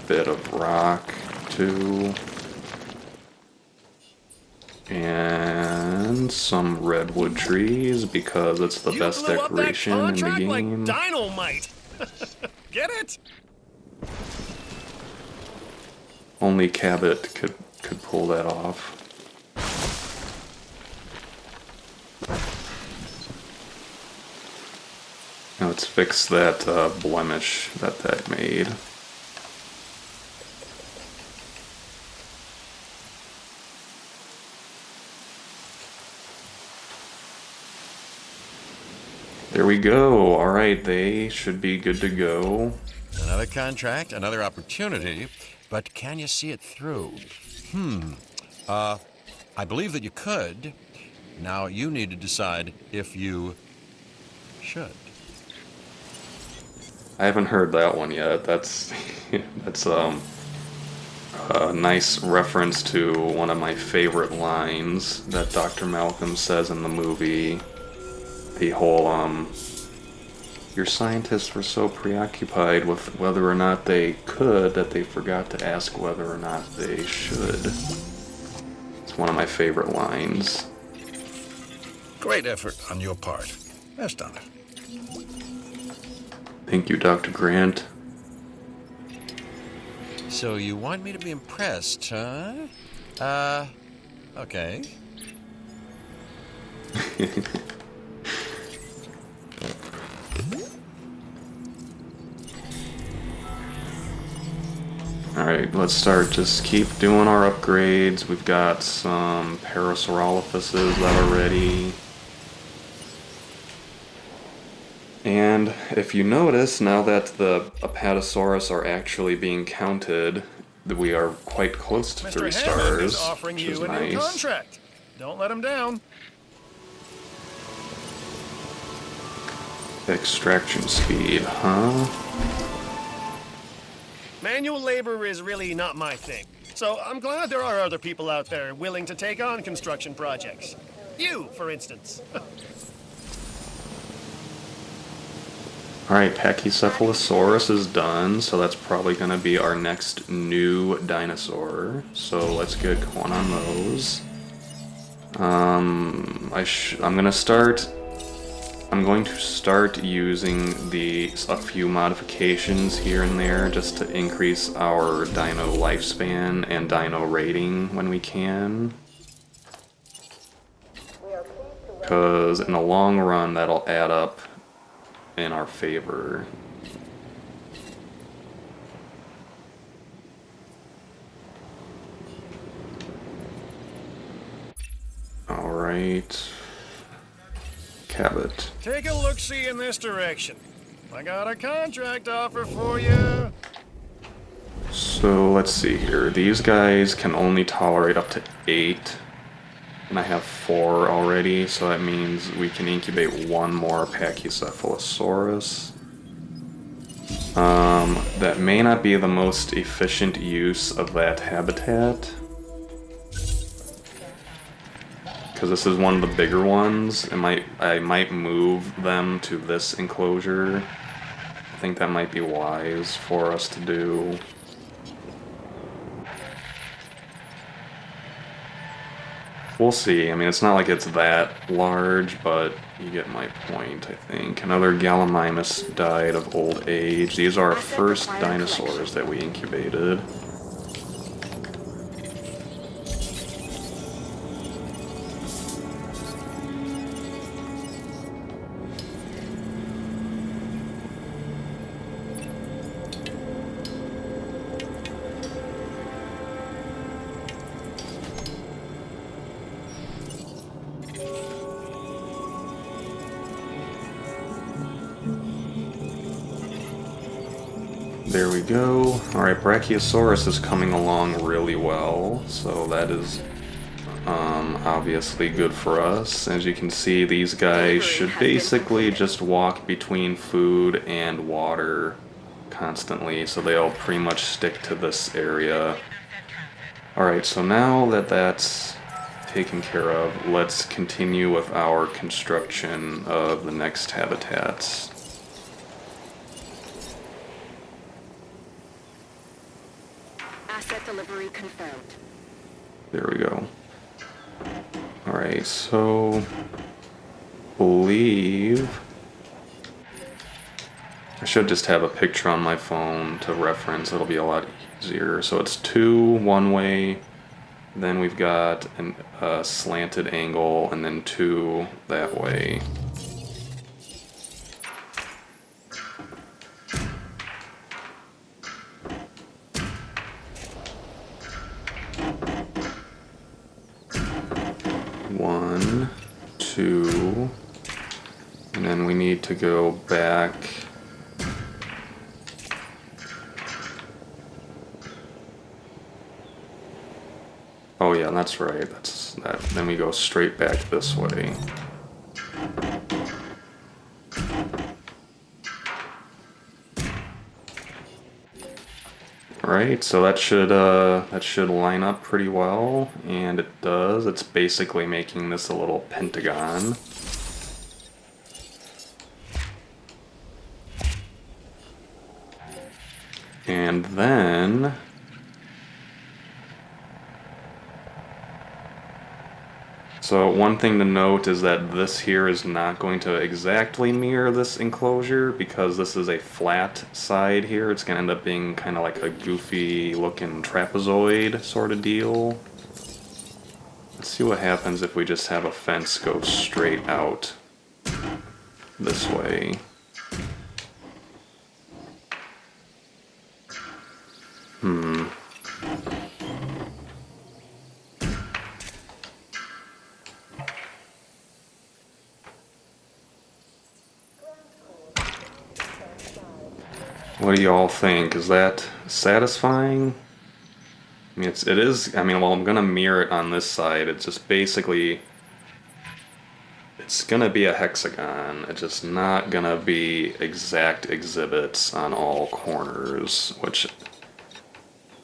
bit of rock, too. And some redwood trees, because it's the best decoration in the game. Like dynamite. Get it? Only Cabot could pull that off. Now let's fix that blemish that made. There we go. Alright, they should be good to go. Another contract, another opportunity, but can you see it through? I believe that you could. Now you need to decide if you should. I haven't heard that one yet. That's a nice reference to one of my favorite lines that Dr. Malcolm says in the movie. The whole your scientists were so preoccupied with whether or not they could that they forgot to ask whether or not they should. It's one of my favorite lines. Great effort on your part. Best done it. Thank you, Dr. Grant. So you want me to be impressed, huh? Okay. Alright, let's start. Just keep doing our upgrades. We've got some Parasaurolophuses that are ready. And if you notice, now that the Apatosaurus are actually being counted, we are quite close to 3 Mr. Hammond stars, is offering which you is a nice. new contract. Don't let him down. Extraction speed, huh? Manual labor is really not my thing. So I'm glad there are other people out there willing to take on construction projects. You, for instance. Alright, Pachycephalosaurus is done, so that's probably going to be our next new dinosaur. So let's get going on those. I'm going to start using a few modifications here and there just to increase our dino lifespan and dino rating when we can. Because in the long run, that'll add up in our favor. Alright. Cabot. Take a look-see in this direction. I got a contract offer for you. So let's see here. These guys can only tolerate up to 8. And I have 4 already, so that means we can incubate 1 more Pachycephalosaurus. That may not be the most efficient use of that habitat. Because this is one of the bigger ones. I might move them to this enclosure. I think that might be wise for us to do. We'll see. I mean, it's not like it's that large, but you get my point, I think. Another Gallimimus died of old age. These are our first dinosaurs that we incubated. There we go. Alright, Brachiosaurus is coming along really well, so that is obviously good for us. As you can see, these guys should basically just walk between food and water constantly, so they'll pretty much stick to this area. Alright, so now that that's taken care of, let's continue with our construction of the next habitats. Asset delivery confirmed. There we go. Alright, so believe I should just have a picture on my phone to reference. It'll be a lot easier. So it's 2 one way, then we've got a slanted angle, and then 2 that way. One, 2, and then we need to go back. Oh yeah, that's right. That's that. Then we go straight back this way. Alright, so that should line up pretty well, and it does. It's basically making this a little pentagon. And then so one thing to note is that this here is not going to exactly mirror this enclosure because this is a flat side here. It's going to end up being kind of like a goofy looking trapezoid sort of deal. Let's see what happens if we just have a fence go straight out this way. What do y'all think? Is that satisfying? I mean, it is, I mean, well, I'm gonna mirror it on this side. It's just basically, it's gonna be a hexagon. It's just not gonna be exact exhibits on all corners, which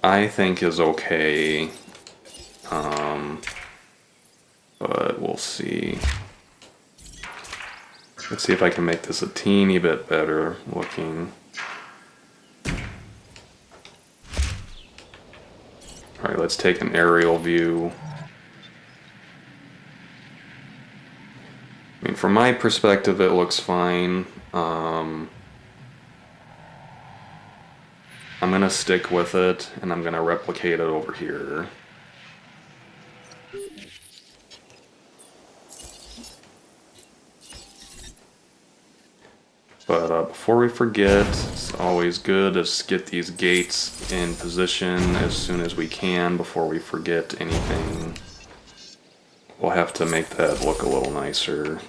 I think is okay. But we'll see. Let's see if I can make this a teeny bit better looking. Alright, let's take an aerial view. I mean, from my perspective, it looks fine. I'm gonna stick with it, and I'm gonna replicate it over here. But before we forget, it's always good to get these gates in position as soon as we can before we forget anything. We'll have to make that look a little nicer.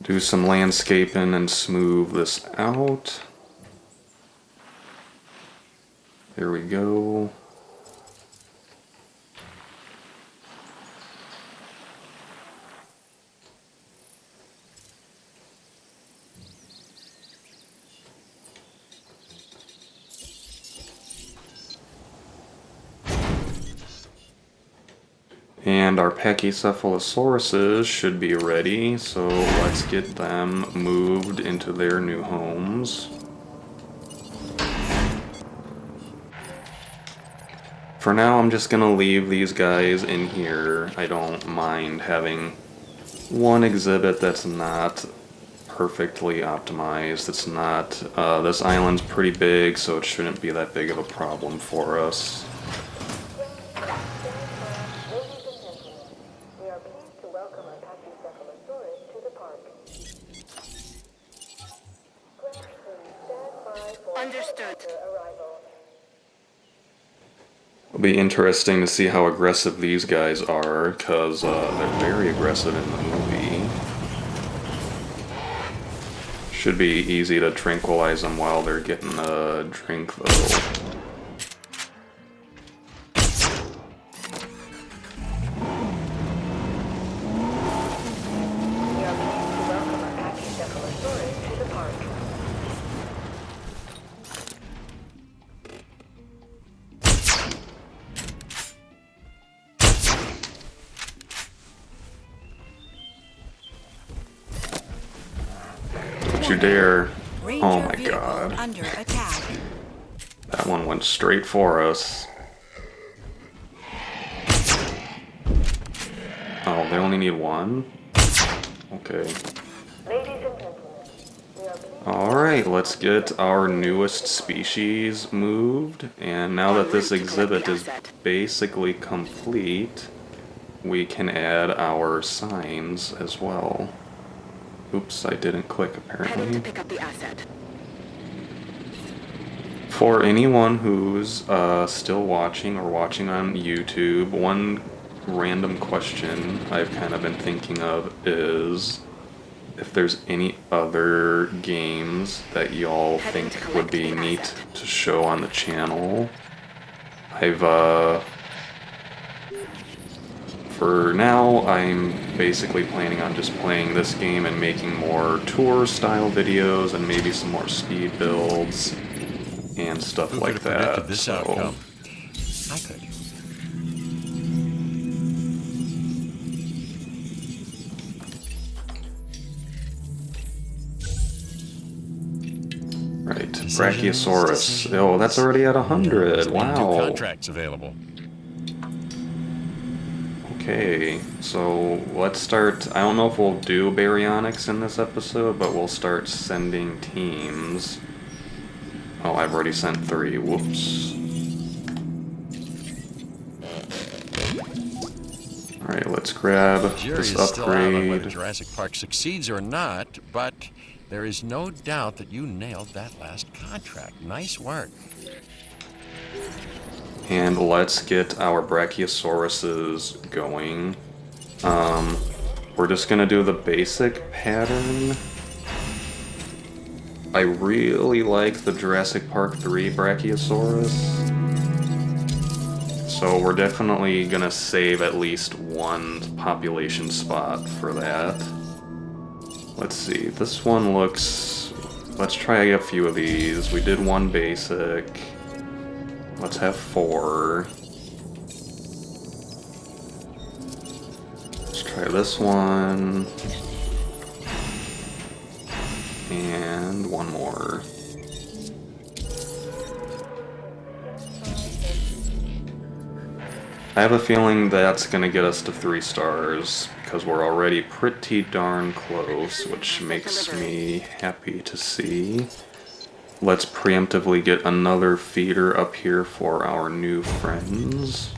Do some landscaping and smooth this out. There we go. And our Pachycephalosauruses should be ready, so let's get them moved into their new homes. For now, I'm just gonna leave these guys in here. I don't mind having one exhibit that's not perfectly optimized. It's not, this island's pretty big, so it shouldn't be that big of a problem for us. We are pleased to welcome our Pachycephalosaurus to the park. Stand by for Understood. helicopter arrival. It'll be interesting to see how aggressive these guys are, because they're very aggressive in the movie. Should be easy to tranquilize them while they're getting a drink, though. We are pleased to welcome our Pachycephalosaurus to the park. Don't you dare. Ranger Oh my vehicle god. under attack. That one went straight for us. Oh, they only need one? Okay. Ladies and gentlemen, we are pleased Alright, let's get our newest species moved. And now that this exhibit is basically complete, we can add our signs as well. Oops, I didn't click Heading apparently. to pick up the asset. For anyone who's still watching or watching on YouTube, one random question I've kind of been thinking of is if there's any other games that y'all Heading think to would be collect the neat asset. to show on the channel. For now, I'm basically planning on just playing this game and making more tour-style videos and maybe some more speed builds and stuff Who like could have predicted that. this So, outcome? I could. right, Decisions, Brachiosaurus. decisions. Oh, that's already at 100. New Wow. contracts available. Okay, so let's start. I don't know if we'll do baryonyx in this episode, but we'll start sending teams. Oh, I've already sent 3. Whoops. Alright, let's grab Jury's this still out on whether upgrade. Jurassic Park succeeds or not, but there is no doubt that you nailed that last contract. Nice work. And let's get our Brachiosauruses going. We're just gonna do the basic pattern. I really like the Jurassic Park 3 Brachiosaurus. So we're definitely gonna save at least one population spot for that. Let's see, this one looks... Let's try a few of these. We did one basic. Let's have 4. Let's try this one. And one more. I have a feeling that's gonna get us to 3 stars, because we're already pretty darn close, which makes me happy to see. Let's preemptively get another feeder up here for our new friends.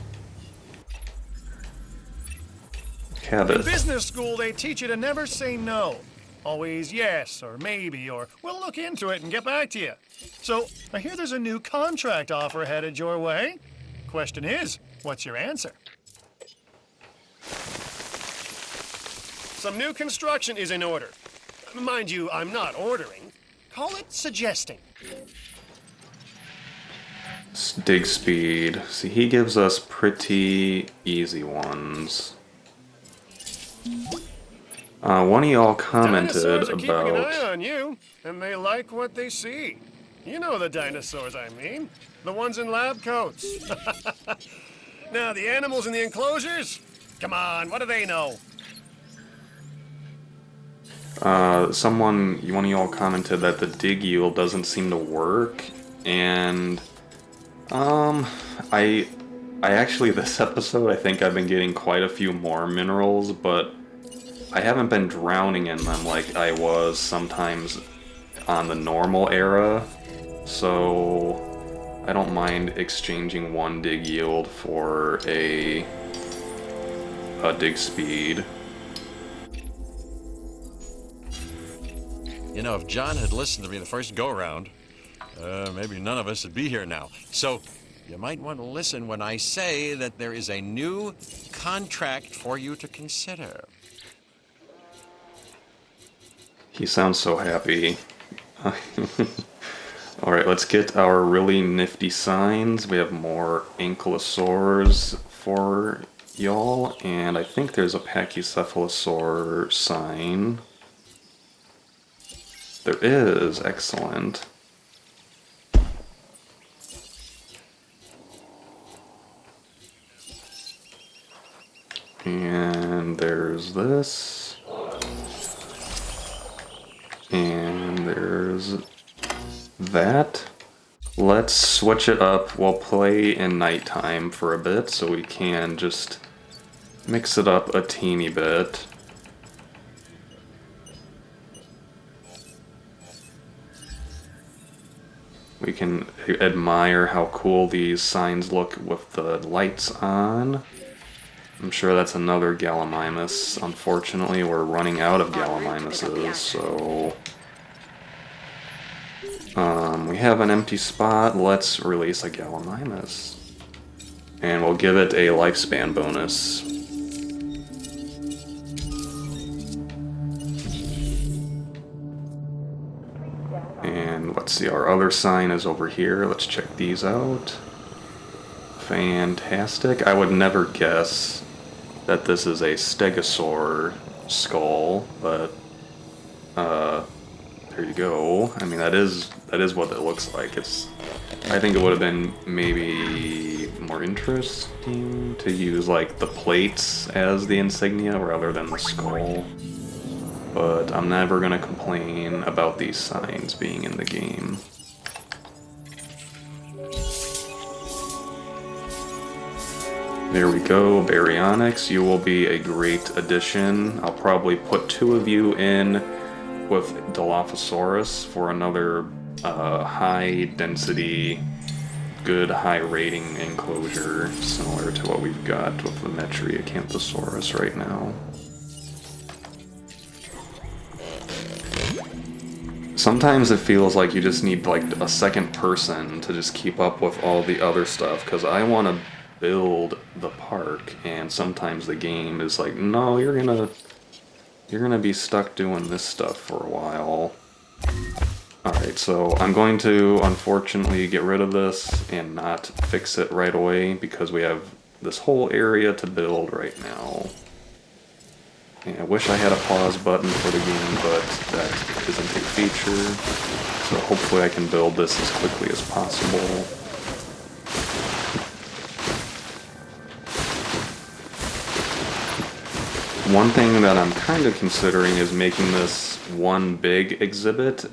In Cabot. business school, they teach you to never say no. Always yes, or maybe, or we'll look into it and get back to you. So, I hear there's a new contract offer headed your way. Question is, what's your answer? Some new construction is in order. Mind you, I'm not ordering. Call it suggesting. Dig speed. See, he gives us pretty easy ones. One of y'all commented Dinosaurs are keeping an eye about... on you, and they like what they see. You know the dinosaurs, I mean. The ones in lab coats. Now, the animals in the enclosures? Come on, what do they know? One of y'all commented that the dig yield doesn't seem to work, and, I actually, this episode, I think I've been getting quite a few more minerals, but I haven't been drowning in them like I was sometimes on the normal era, so I don't mind exchanging one dig yield for a dig speed. You know, if John had listened to me the first go-around, maybe none of us would be here now. So you might want to listen when I say that there is a new contract for you to consider. He sounds so happy. Alright, let's get our really nifty signs. We have more ankylosaurs for y'all, and I think there's a pachycephalosaur sign. There is, excellent. And there's this. And there's that. Let's switch it up. We'll play in nighttime for a bit so we can just mix it up a teeny bit. We can admire how cool these signs look with the lights on. I'm sure that's another Gallimimus. Unfortunately, we're running out of Gallimimuses, so... we have an empty spot. Let's release a Gallimimus. And we'll give it a lifespan bonus. And let's see, our other sign is over here. Let's check these out. Fantastic. I would never guess that this is a stegosaur skull, but there you go. I mean, that is what it looks like. I think it would have been maybe more interesting to use like the plates as the insignia rather than the skull. But I'm never gonna complain about these signs being in the game. There we go, Baryonyx, you will be a great addition. I'll probably put 2 of you in with Dilophosaurus for another high density, good high rating enclosure, similar to what we've got with the Metriacanthosaurus right now. Sometimes it feels like you just need like a second person to just keep up with all the other stuff, because I want to build the park, and sometimes the game is like, no, you're gonna be stuck doing this stuff for a while. Alright, so I'm going to unfortunately get rid of this and not fix it right away because we have this whole area to build right now. And I wish I had a pause button for the game, but that isn't a feature, so hopefully I can build this as quickly as possible. One thing that I'm kind of considering is making this one big exhibit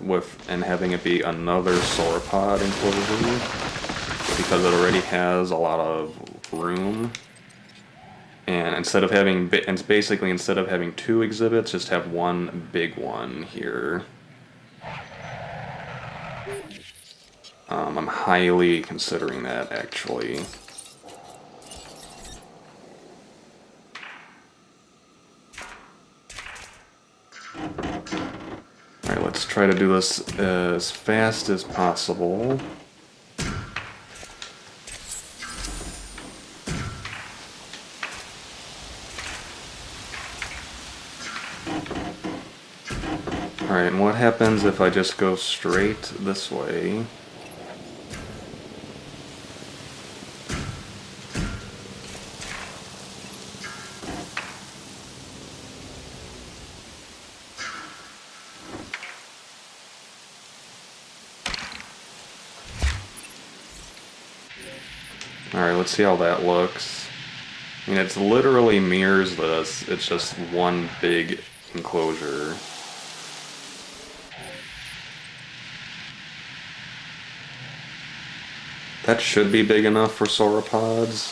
and having it be another sauropod enclosure, because it already has a lot of room. And instead of having 2 exhibits, just have one big one here. I'm highly considering that, actually. Alright, let's try to do this as fast as possible. Alright, and what happens if I just go straight this way? Alright, let's see how that looks. I mean, it's literally mirrors this, it's just one big enclosure. That should be big enough for sauropods.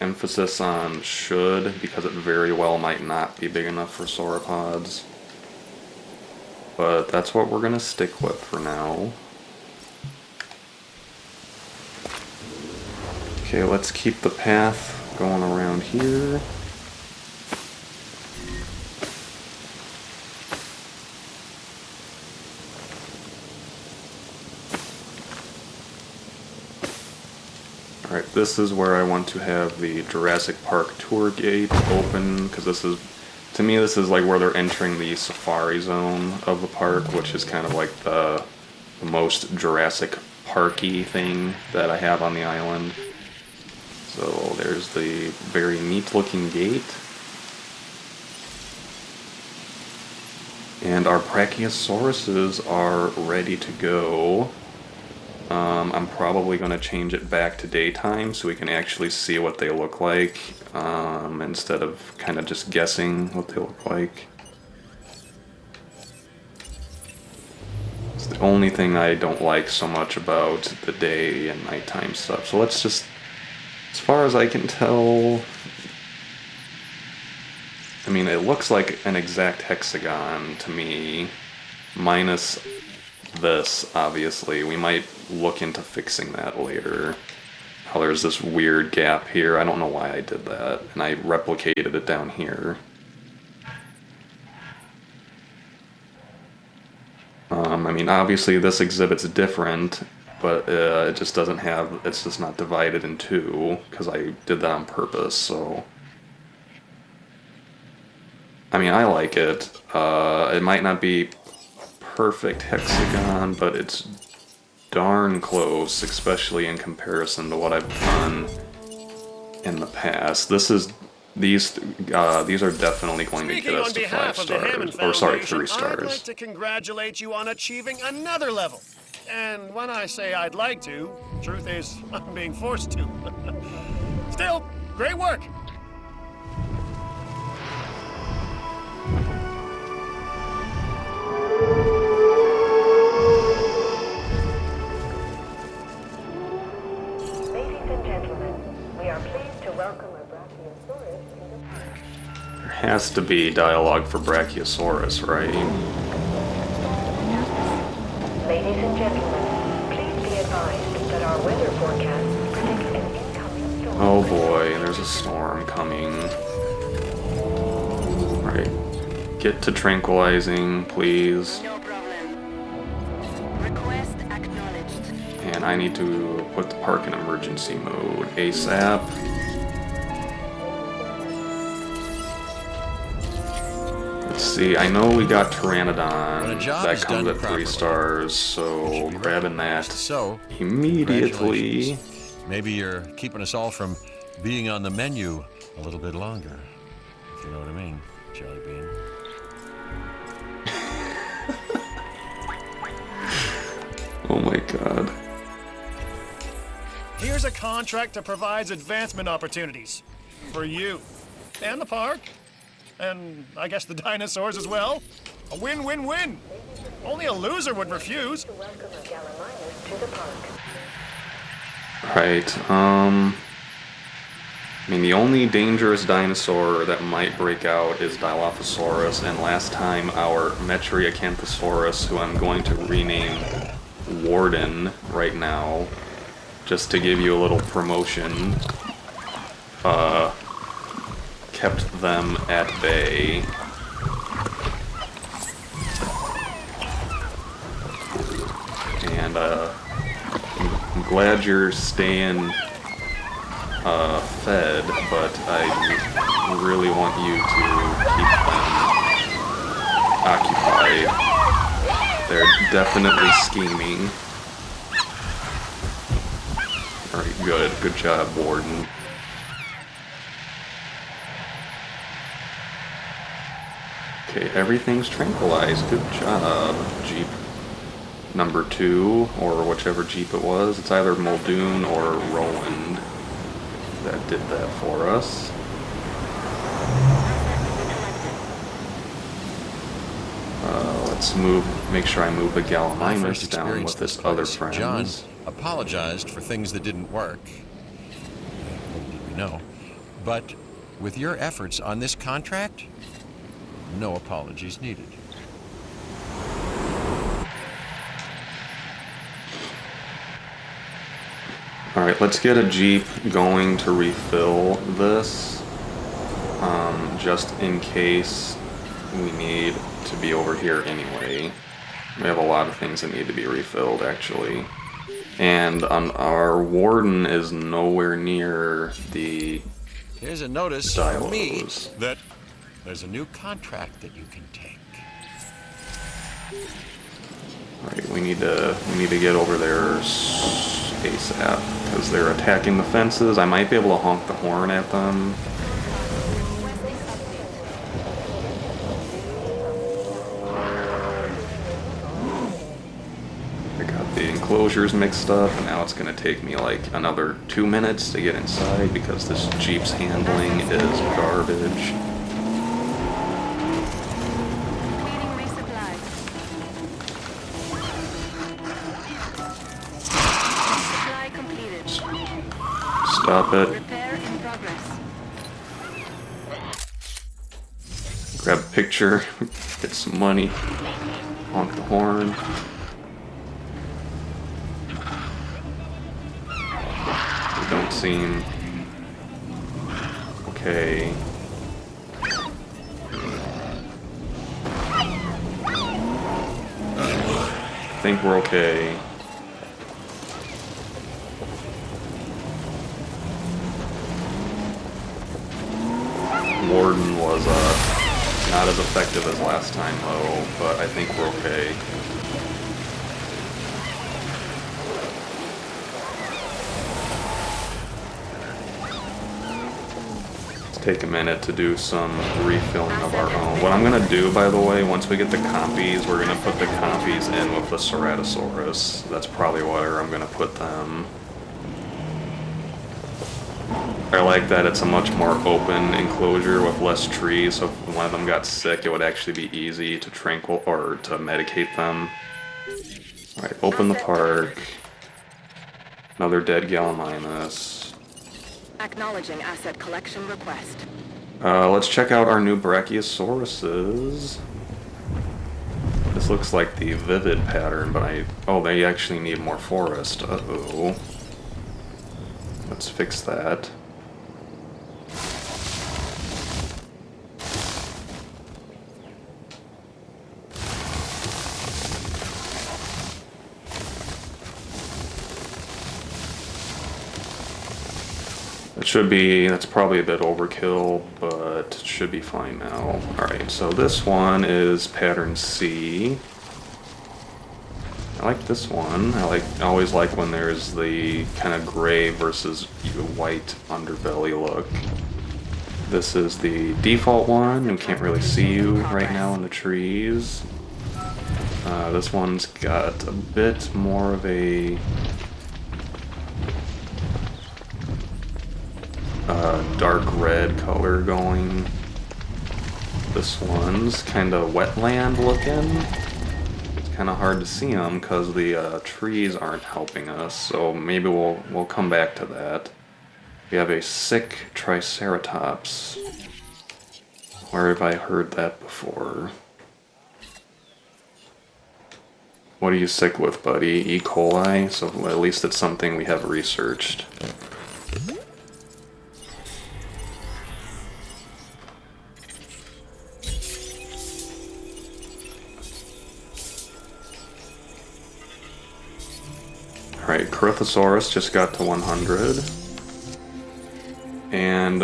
emphasis on should, because it very well might not be big enough for sauropods. But that's what we're gonna stick with for now. Okay, let's keep the path going around here. Alright, this is where I want to have the Jurassic Park tour gate open, because this is, to me, this is like where they're entering the safari zone of the park, which is kind of like the most Jurassic Parky thing that I have on the island. So there's the very neat looking gate. And our Brachiosauruses are ready to go. I'm probably going to change it back to daytime so we can actually see what they look like, instead of kind of just guessing what they look like. It's the only thing I don't like so much about the day and nighttime stuff. So let's just, as far as I can tell, I mean, it looks like an exact hexagon to me, minus this, obviously. We might look into fixing that later. How there's this weird gap here. I don't know why I did that. And I replicated it down here. I mean, obviously this exhibit's different, but it just doesn't have, it's just not divided in two, because I did that on purpose, so. I mean, I like it. It might not be perfect hexagon, but it's darn close, especially in comparison to what I've done in the past. These are definitely going to get us to 5 stars, or sorry, 3 stars. I'd like to congratulate you on achieving another level. And when I say I'd like to, truth is, I'm being forced to. Still, great work. Ladies and gentlemen, we are pleased to welcome a Brachiosaurus to the park. There has to be dialogue for Brachiosaurus, right? Ladies and gentlemen, please be advised that our weather forecast predicts an incoming storm. Oh boy, there's a storm coming. Alright, get to tranquilizing, please. No problem. Request acknowledged. And I need to put the park in emergency mode ASAP. Let's see, I know we got When a Pteranodon. job That is comes done at 3 properly, stars, so grabbing that So, immediately. congratulations. Maybe you're keeping us all from being on the menu a little bit longer, if you know what I mean, Jelly Bean. Oh my god. Here's a contract that provides advancement opportunities for you and the park, and I guess the dinosaurs as well. A win-win-win. Only a loser would refuse. To welcome a Gallimimus to the park. Right, I mean, the only dangerous dinosaur that might break out is Dilophosaurus, and last time our Metriacanthosaurus, who I'm going to rename Warden right now, just to give you a little promotion, kept them at bay. And, I'm glad you're staying fed, but I really want you to keep them occupied. They're definitely scheming. Alright, good job, Warden. Okay, everything's tranquilized. Good job, Jeep number 2, or whichever Jeep it was. It's either Muldoon or Roland that did that for us. Let's make sure I move the My Gallimimus first down experience with this this other place, friend. John apologized for things that didn't work. Little did we know. But with your efforts on this contract, no apologies needed. Alright, let's get a Jeep going to refill this. Just in case we need to be over here anyway. We have a lot of things that need to be refilled, actually. And our warden is nowhere near the Here's a notice from me silos. that there's a new contract that you can take. Right, we need to get over there ASAP because they're attacking the fences. I might be able to honk the horn at them. I got the enclosures mixed up, and now it's gonna take me like another 2 minutes to get inside because this Jeep's handling is garbage. Completing resupply. Supply completed. Stop it. Repair in progress. Grab a picture, get some money, honk the horn. They don't seem okay. I think we're okay. Warden was not as effective as last time though, but I think we're okay. Let's take a minute to do some refilling of our own. What I'm gonna do, by the way, once we get the compies, we're gonna put the compies in with the Ceratosaurus. That's probably where I'm gonna put them. I like that it's a much more open enclosure with less trees, so if one of them got sick, it would actually be easy to tranquil or to medicate them. Alright, open the park. Another dead Gallimimus. Acknowledging asset collection request. Let's check out our new Brachiosauruses. This looks like the vivid pattern, but oh, they actually need more forest. Uh-oh. Let's fix that. That's probably a bit overkill, but it should be fine now. Alright, so this one is pattern C. I like this one. I always like when there's the kind of gray versus white underbelly look. This is the default one. We can't really see you right now in the trees. This one's got a bit more of a dark red color going. This one's kind of wetland looking. It's kind of hard to see them because the trees aren't helping us, so maybe we'll come back to that. We have a sick Triceratops. Where have I heard that before? What are you sick with, buddy? E. coli? So at least it's something we have researched. Alright, Corythosaurus just got to 100. And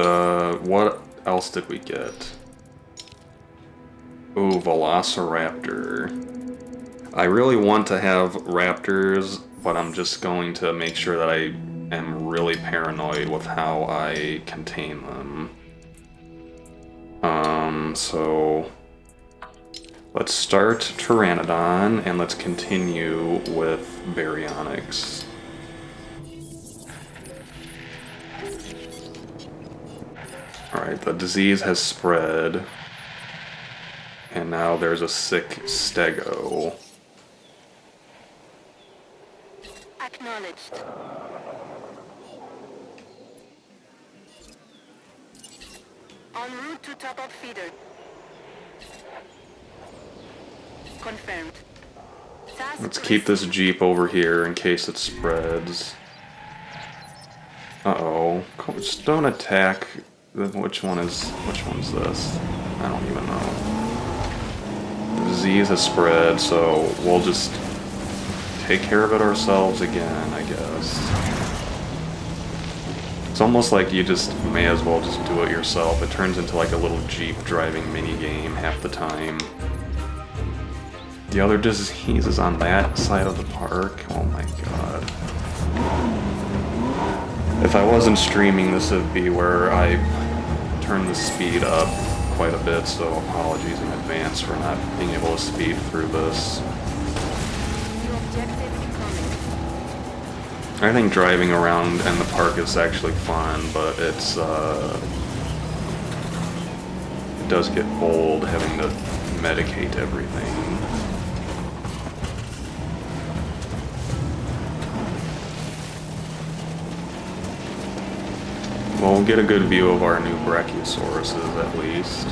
what else did we get? Ooh, Velociraptor. I really want to have raptors, but I'm just going to make sure that I am really paranoid with how I contain them. So let's start Pteranodon, and let's continue with Baryonyx. Alright, the disease has spread. And now there's a sick Stego. Acknowledged. En route to top-up feeder. Confirmed. Task Let's keep this received. Jeep over here in case it spreads. Uh-oh. Just don't attack. Which one's this? I don't even know. The disease has spread, so we'll just take care of it ourselves again, I guess. It's almost like you just may as well just do it yourself. It turns into like a little Jeep driving mini game half the time. The other disease is on that side of the park. Oh my god. If I wasn't streaming, this would be where I turn the speed up quite a bit, so apologies in advance for not being able to speed through this. New objective incoming. I think driving around in the park is actually fun, but it does get old having to medicate everything. Well, we'll get a good view of our new Brachiosauruses at least.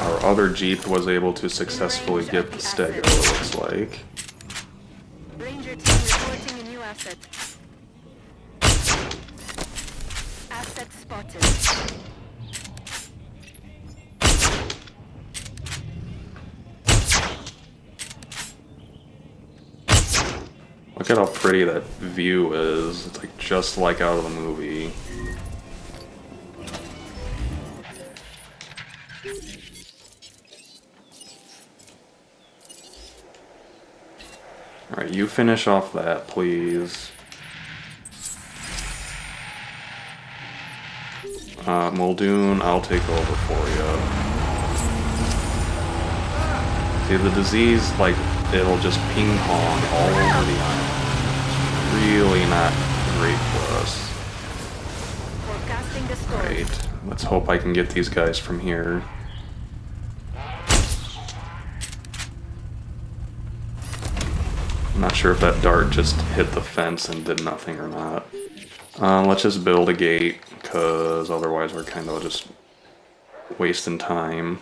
Our other Jeep was able to successfully get the Stego, it looks like. Ranger team reporting a new asset. Asset spotted. Look at how pretty that view is. It's like just like out of the movie. Alright, you finish off that, please. Muldoon, I'll take over for you. See, the disease, like, it'll just ping pong all over the island. It's really not great for us. Forecasting the storm. Right, let's hope I can get these guys from here. I'm not sure if that dart just hit the fence and did nothing or not. Let's just build a gate, because otherwise we're kind of just wasting time.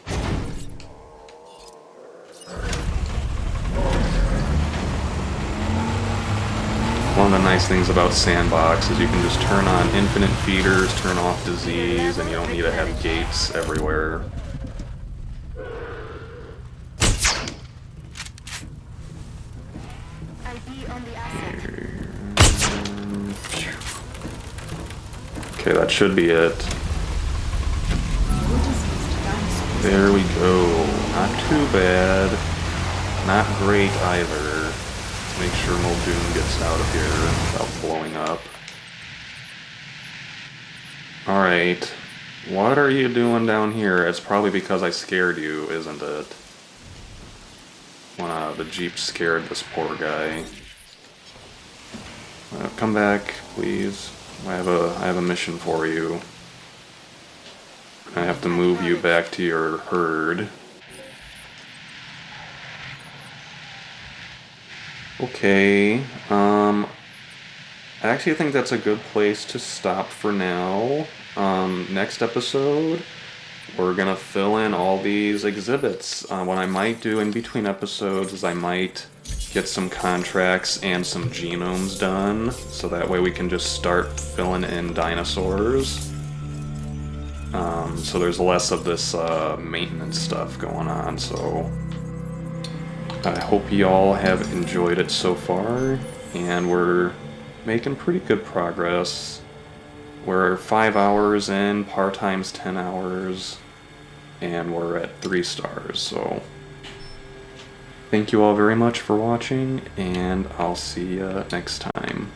One of the nice things about Sandbox is you can just turn on infinite feeders, turn off disease, and you don't need to have gates everywhere. ID on the asset. Okay, that should be it. There we go. Not too bad. Not great either. Let's make sure Muldoon gets out of here without blowing up. Alright. What are you doing down here? It's probably because I scared you, isn't it? When the Jeep scared this poor guy. Come back, please. I have a mission for you. I have to move you back to your herd. Okay, I actually think that's a good place to stop for now. Next episode, we're gonna fill in all these exhibits. What I might do in between episodes is I might get some contracts and some genomes done, so that way we can just start filling in dinosaurs. So there's less of this maintenance stuff going on, so I hope y'all have enjoyed it so far, and we're making pretty good progress. We're 5 hours in, par time's 10 hours, and we're at 3 stars, so thank you all very much for watching, and I'll see you next time.